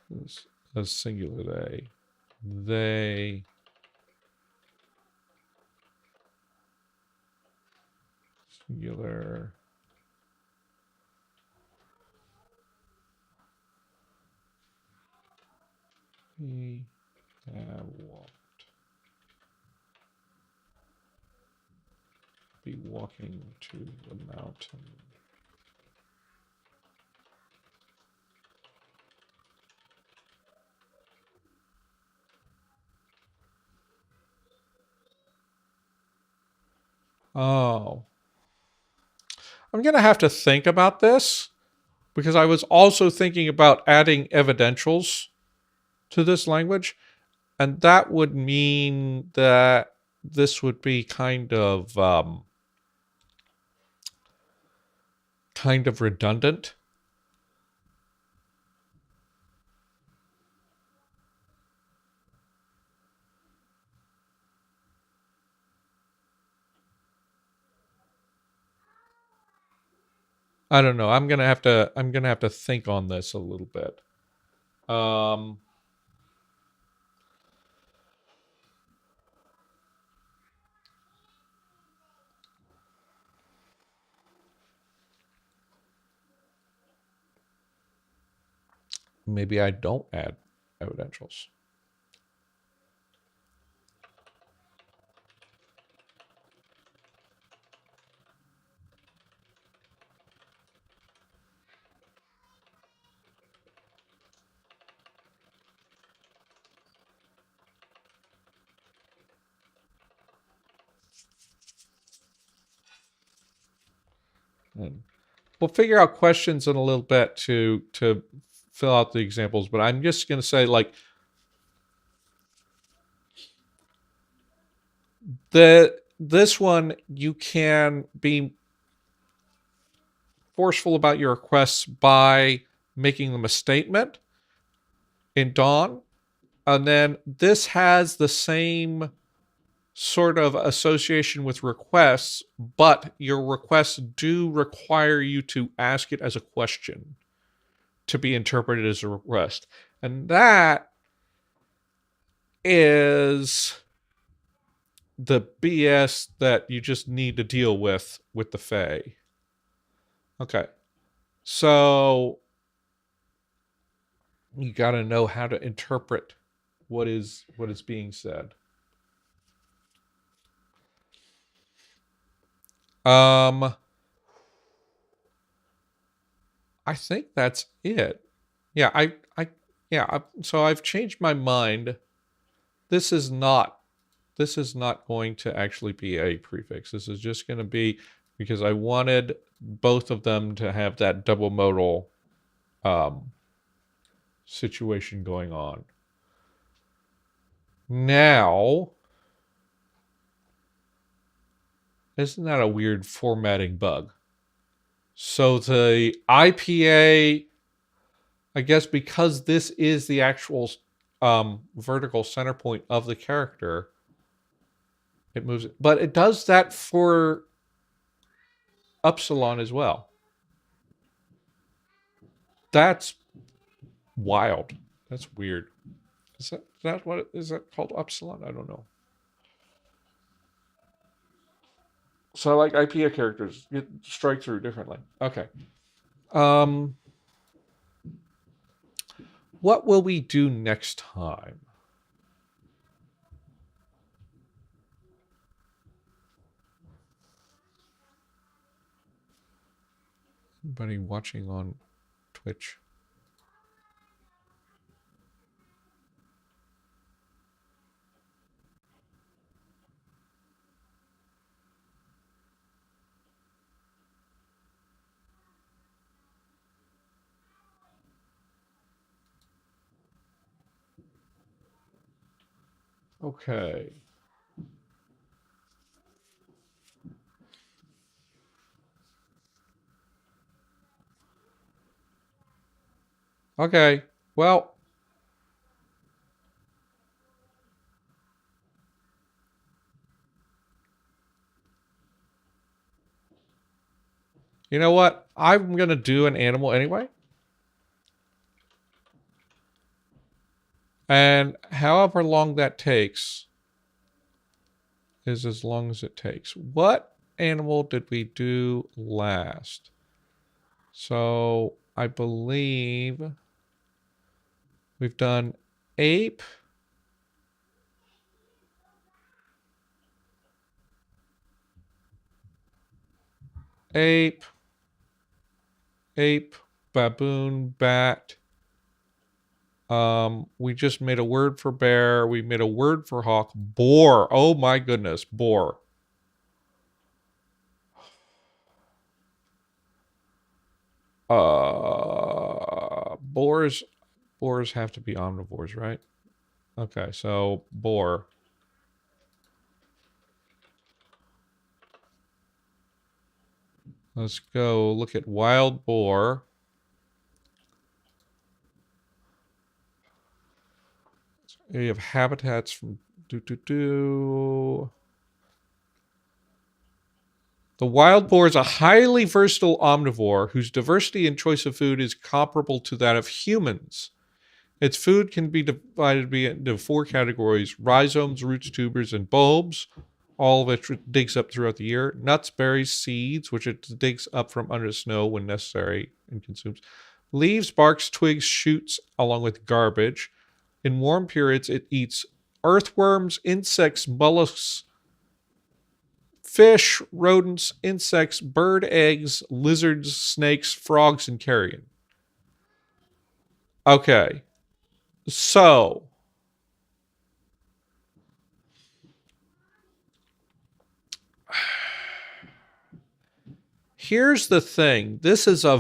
This a singular they Singular. We have walked. Be walking to the mountain. Oh. I'm going to have to think about this because I was also thinking about adding evidentials to this language. And that would mean that this would be kind of redundant. I don't know. I'm gonna have to think on this a little bit. Maybe I don't add evidentials. And we'll figure out questions in a little bit to fill out the examples, but I'm just going to say like this one you can be forceful about your requests by making them a statement in Dawn, and then this has the same sort of association with requests, but your requests do require you to ask it as a question to be interpreted as a request. And that is the BS that you just need to deal with the Fae. Okay. So you got to know how to interpret what is being said. I think that's it. Yeah, so I've changed my mind. This is not going to actually be a prefix. This is just going to be because I wanted both of them to have that double modal situation going on. Now, isn't that a weird formatting bug? So the IPA, I guess because this is the actual vertical center point of the character, it moves it. But it does that for upsilon as well. That's wild. That's weird. Is that what is that called? Upsilon? I don't know. So like IPA characters get strike through differently. Okay. What will we do next time? Anybody watching on Twitch? Okay. Okay. Well, you know what? I'm going to do an animal anyway. And however long that takes is as long as it takes. What animal did we do last? So I believe we've done ape, ape, ape, baboon, bat. We just made a word for bear. We made a word for hawk. Boar. Oh my goodness, boar. Boars have to be omnivores, right? Okay, so boar. Let's go look at wild boar. We have habitats from The wild boar is a highly versatile omnivore whose diversity and choice of food is comparable to that of humans. Its food can be divided into four categories: rhizomes, roots, tubers, and bulbs, all of which it digs up throughout the year. Nuts, berries, seeds, which it digs up from under the snow when necessary and consumes. Leaves, barks, twigs, shoots, along with garbage. In warm periods, it eats earthworms, insects, mollusks, fish, rodents, insects, bird eggs, lizards, snakes, frogs, and carrion. Okay, so here's the thing. This is a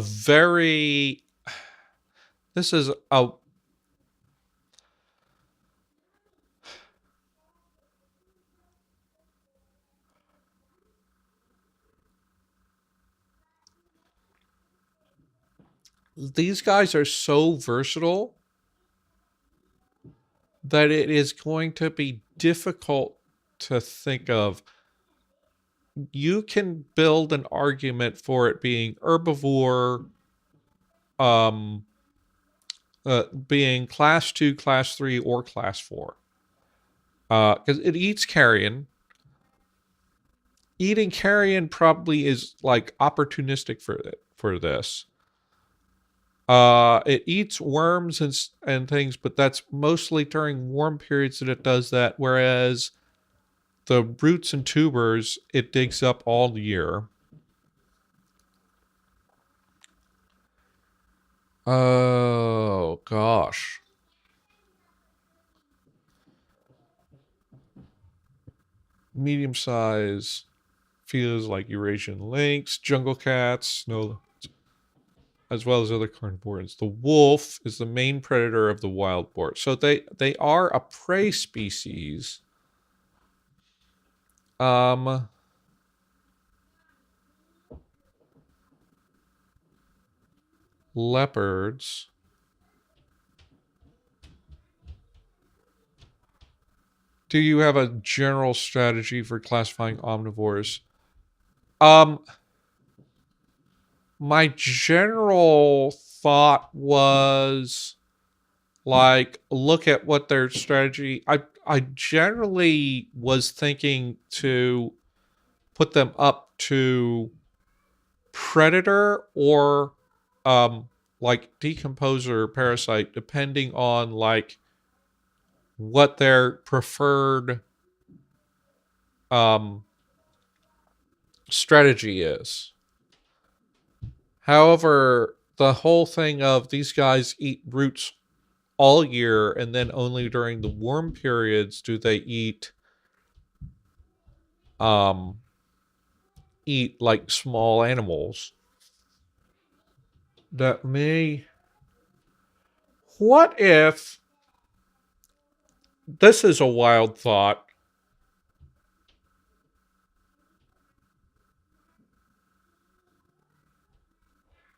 these guys are so versatile that it is going to be difficult to think of. You can build an argument for it being herbivore, um, being class 2, class 3, or class 4. Because it eats carrion. Eating carrion probably is like opportunistic for this. It eats worms and things, but that's mostly during warm periods that it does that. Whereas the roots and tubers, it digs up all year. Oh gosh. Medium size feels like Eurasian lynx, jungle cats, snow, as well as other carnivores. The wolf is the main predator of the wild boar. So they are a prey species. Leopards. Do you have a general strategy for classifying omnivores? My general thought was like look at what their strategy. I generally was thinking to put them up to predator or like decomposer parasite, depending on like what their preferred strategy is. However, the whole thing of these guys eat roots all year and then only during the warm periods do they eat like small animals. That may What if this is a wild thought?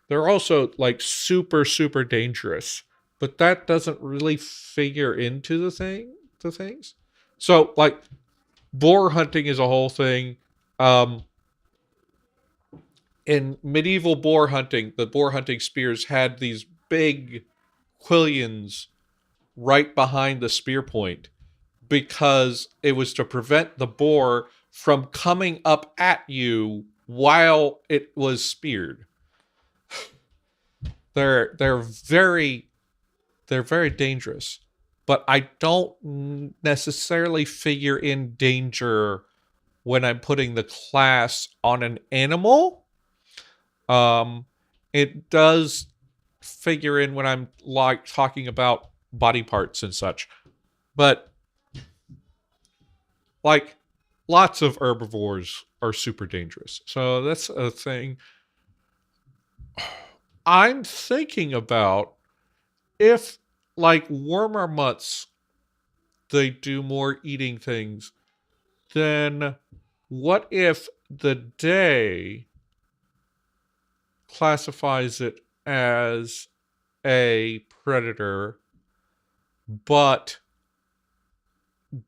They're also like super, super dangerous, but that doesn't really figure into the things. So like boar hunting is a whole thing. In medieval boar hunting, the boar hunting spears had these big quillions right behind the spear point because it was to prevent the boar from coming up at you while it was speared. They're very dangerous, but I don't necessarily figure in danger when I'm putting the class on an animal. It does figure in when I'm like talking about body parts and such, but like lots of herbivores are super dangerous. So that's a thing. I'm thinking about if like warmer months they do more eating things, then what if the day classifies it as a predator, but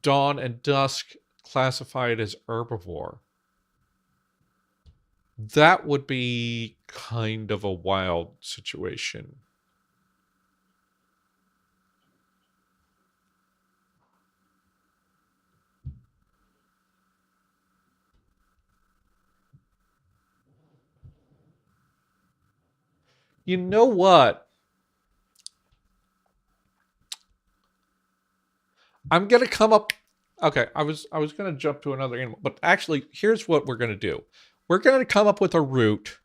dawn and dusk classify it as herbivore? That would be kind of a wild situation. You know what? I'm gonna come up. Okay, I was gonna jump to another animal, but actually, here's what we're gonna do. We're gonna come up with a route,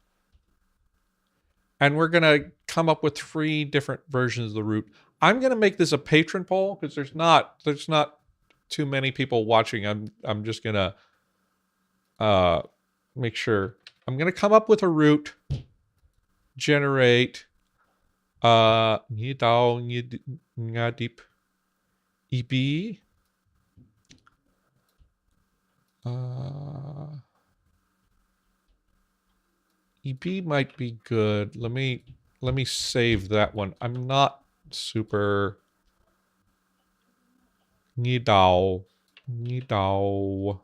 and we're gonna come up with 3 different versions of the route. I'm gonna make this a patron poll because there's not too many people watching. I'm just gonna uh make sure. I'm gonna come up with a route, generate deep EB. Uh, EB might be good. Let me save that one. I'm not super Nidao. Nidao.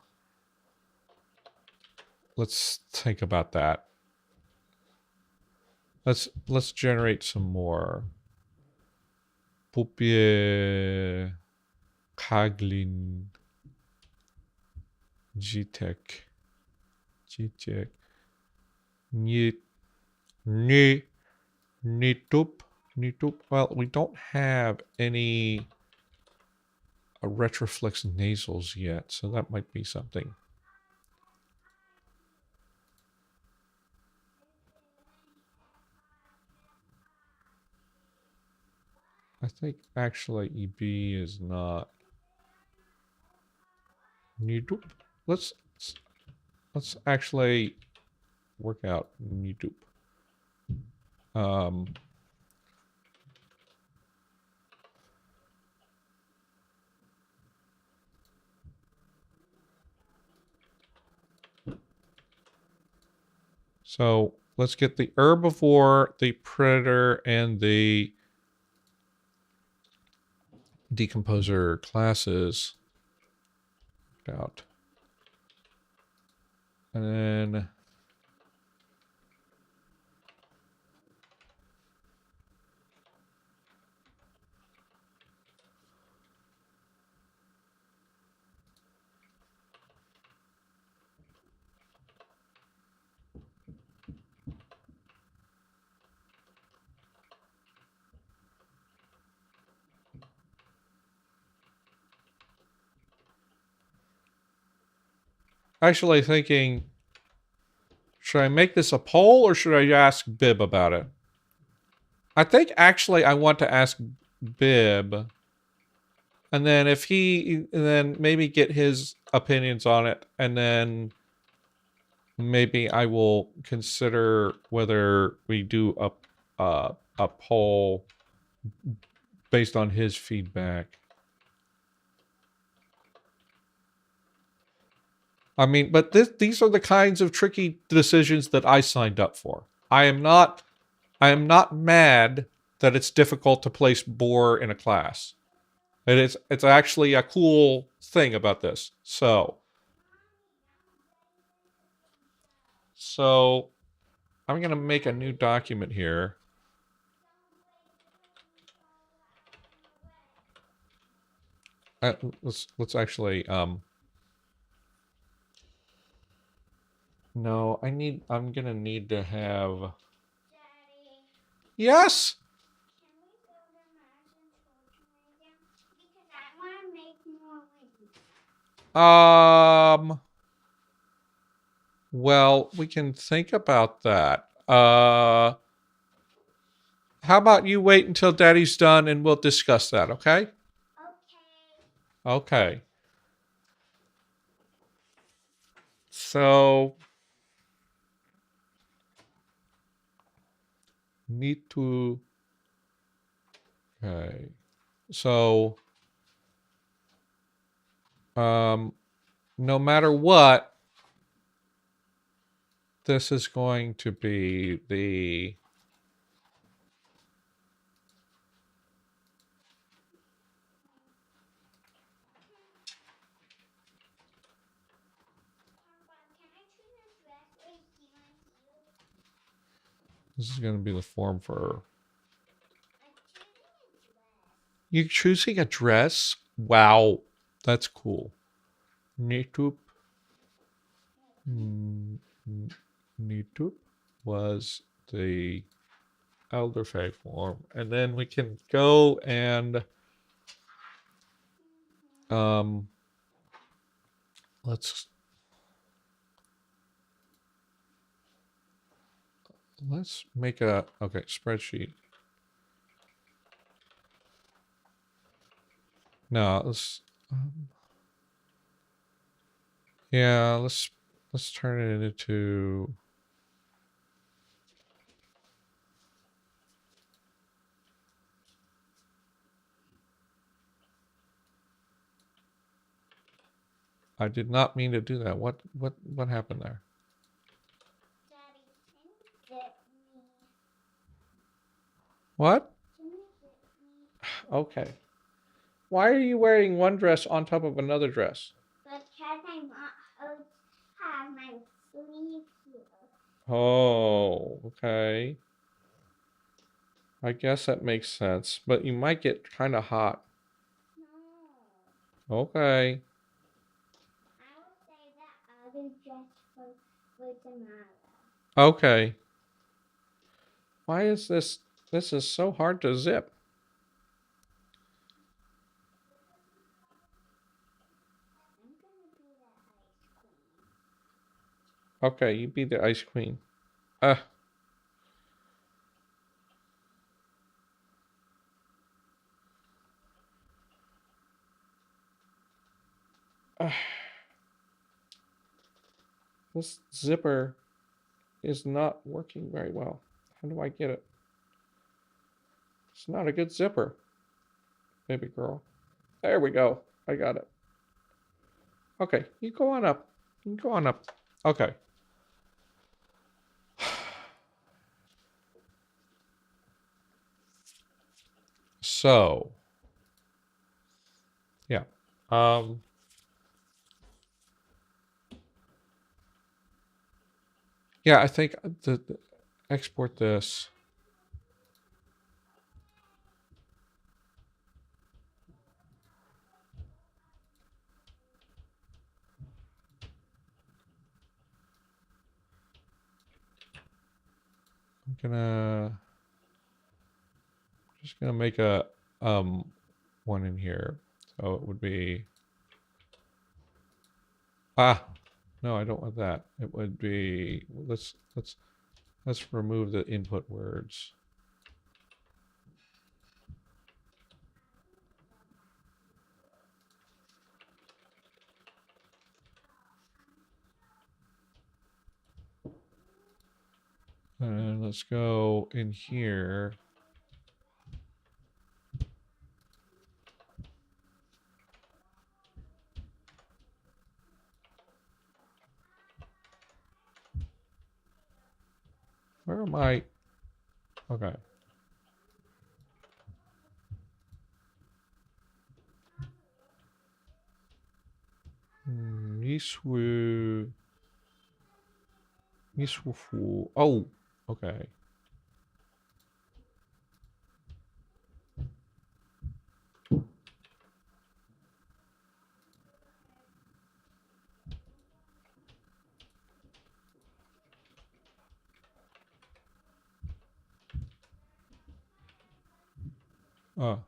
Let's think about that. Let's generate some more. Pupier Kaglin GTech. GTech. Ni ni Nitup. Nitup. Well, we don't have any retroflex nasals yet, so that might be something. I think actually EB is not Nitup. Let's actually work out Nitup. Um, so let's get the herbivore, the predator, and the decomposer classes out. And then actually thinking, should I make this a poll or should I ask Bib about it? I think actually I want to ask Bib, and then if he, and then maybe get his opinions on it, and then maybe I will consider whether we do a poll based on his feedback. I mean, but these are the kinds of tricky decisions that I signed up for. I am not mad that it's difficult to place boar in a class. It's actually a cool thing about this. So I'm gonna make a new document here. Let's actually No, I'm gonna need to have. Daddy, Yes. can we go to Models and Toys Museum? Because I want to make more wings. Well, we can think about that. How about you wait until Daddy's done and we'll discuss that, okay? Okay. Okay. So, need to. Okay. So, um, no matter what, this is going to be the. Papa, can I choose a dress or he wants you? This is going to be the form for. I'm choosing a dress. You choosing a dress? Wow, that's cool. Nitup. Nitup was the elderfay form, and then we can go and um, let's make a spreadsheet. No, yeah, let's turn it into. I did not mean to do that. What happened there? Daddy, can you zip me? What? Can you zip me? Okay. Why are you wearing one dress on top of another dress? Because I want to have my sleeve here. Oh, okay. I guess that makes sense, but you might get kind of hot. No. Okay. I will save that other dress for tomorrow. Okay. Why is this? This is so hard to zip. I'm gonna be the ice queen. Okay, you be the ice queen. Uh, uh this zipper is not working very well. How do I get it? It's not a good zipper, baby girl. There we go. I got it. Okay, you go on up. You go on up. Okay. So, yeah. Um, yeah, I think the export this. I'm gonna just gonna make a one in here. So it would be no, I don't want that. It would be let's remove the input words. And let's go in here. Where am I? Okay. Niswu. Niswu. Oh, okay. Oh.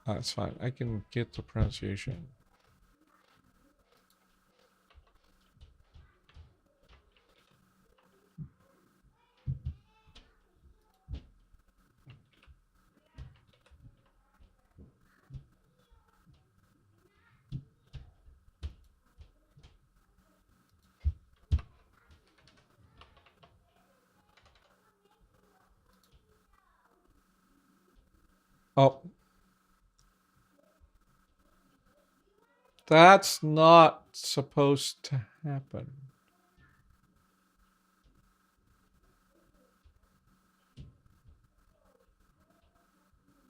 That's fine. I can get the pronunciation. Oh, that's not supposed to happen.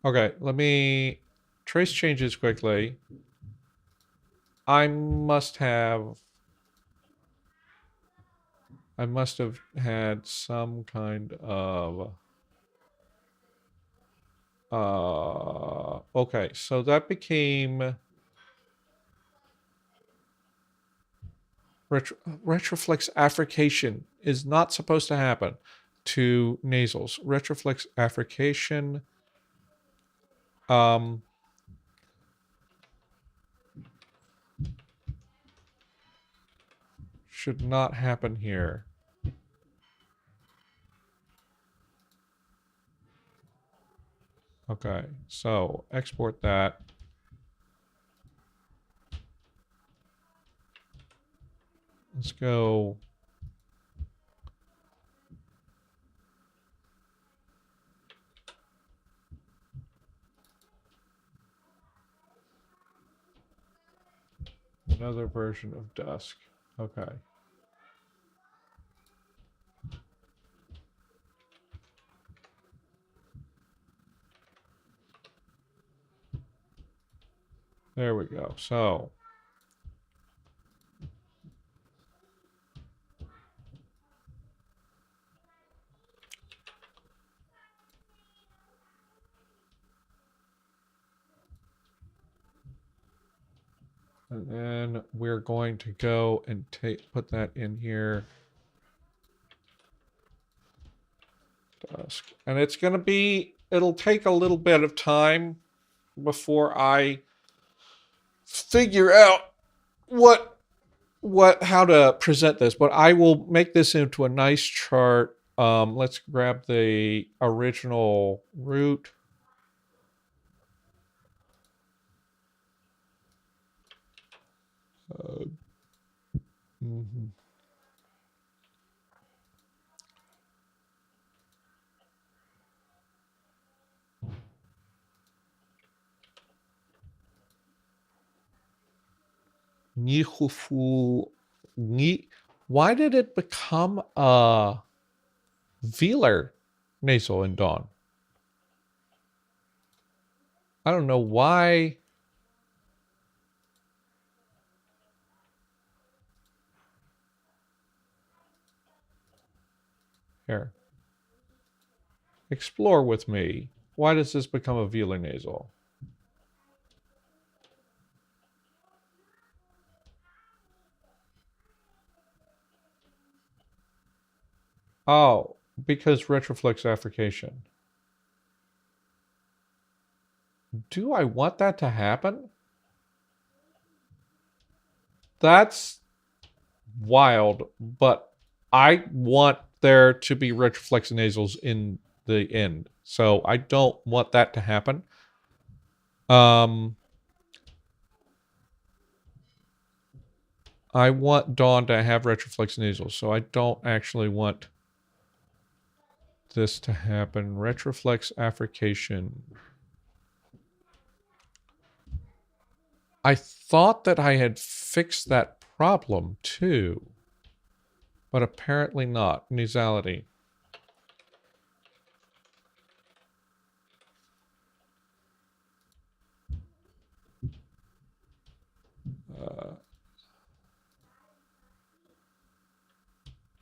Okay, let me trace changes quickly. I must have had some kind of okay, so that became retroflex affrication is not supposed to happen to nasals. Retroflex affrication um should not happen here. Okay, so export that. Let's go. Another version of Dusk. Okay. There we go. So and then we're going to go and put that in here. Dusk. And it's going to be, it'll take a little bit of time before I figure out how to present this, but I will make this into a nice chart. Let's grab the original root. Mm-hmm. Why did it become a velar nasal in Dawn? I don't know why. Here. Explore with me. Why does this become a velar nasal? Oh, because retroflex affrication. Do I want that to happen? That's wild, but I want there to be retroflex nasals in the end. So I don't want that to happen. I want Dawn to have retroflex nasals, so I don't actually want this to happen. Retroflex affrication. I thought that I had fixed that problem too, but apparently not. Nasality.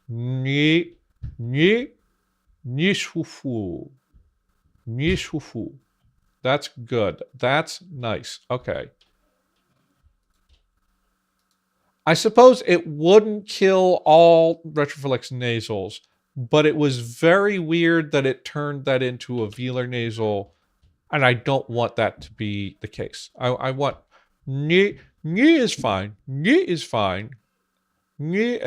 Ni, ni, nishufu. Nishufu. That's good. That's nice. Okay. I suppose it wouldn't kill all retroflex nasals, but it was very weird that it turned that into a velar nasal, and I don't want that to be the case. I want ni is fine. Ni is fine. Ni,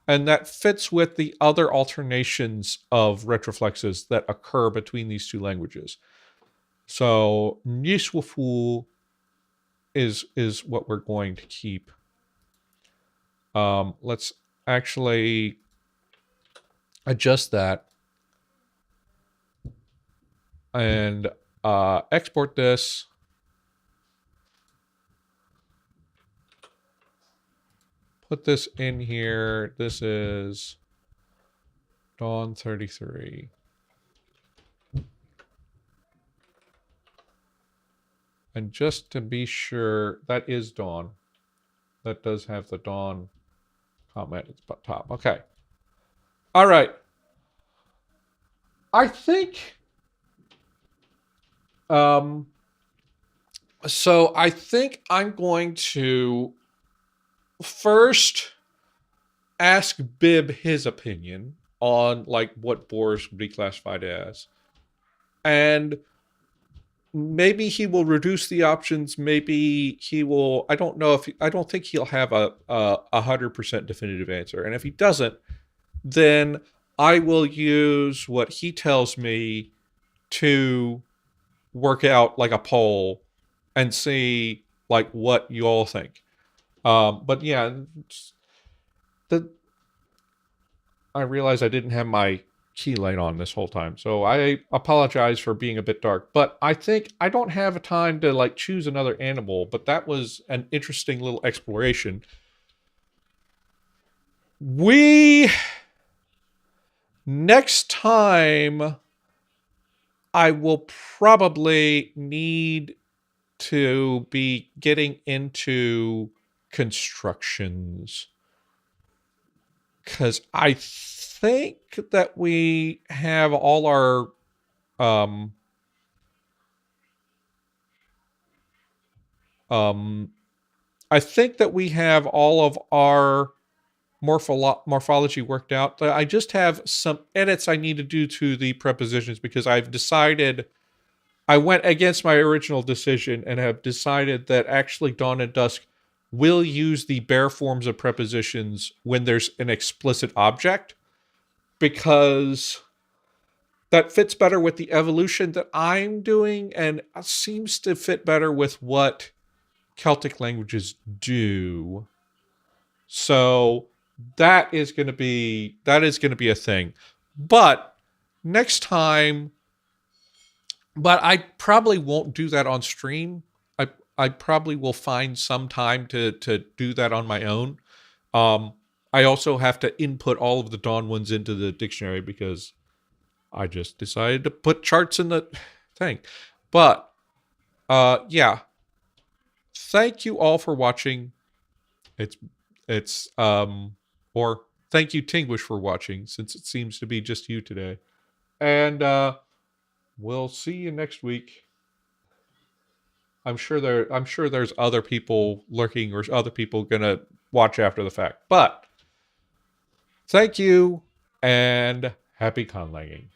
and that fits with the other alternations of retroflexes that occur between these two languages. So niswafu is what we're going to keep. Let's actually adjust that and export this. Put this in here. This is Dawn 33. And just to be sure, that is Dawn. That does have the Dawn comment at the top. Okay. All right. I think so I think I'm going to first ask Bib his opinion on like what Boris would be classified as. And maybe he will reduce the options. Maybe he will. I don't know if I don't think he'll have a 100% definitive answer. And if he doesn't, then I will use what he tells me to work out like a poll and see like what you all think. But yeah, the I realized I didn't have my key light on this whole time, so I apologize for being a bit dark. But I think I don't have a time to like choose another animal. But that was an interesting little exploration. We next time I will probably need to be getting into constructions because I think that we have all our um I think that we have all of our morphology worked out. I just have some edits I need to do to the prepositions because I've decided I went against my original decision and have decided that actually Dawn and Dusk will use the bare forms of prepositions when there's an explicit object because that fits better with the evolution that I'm doing and seems to fit better with what Celtic languages do. So that is going to be a thing. But next time, but I probably won't do that on stream. I probably will find some time to do that on my own. Um, I also have to input all of the Dawn ones into the dictionary because I just decided to put charts in the thing. But yeah, thank you all for watching. It's or thank you Tinguish for watching since it seems to be just you today. And we'll see you next week. I'm sure there's other people lurking or other people gonna watch after the fact. But thank you and happy conlanging.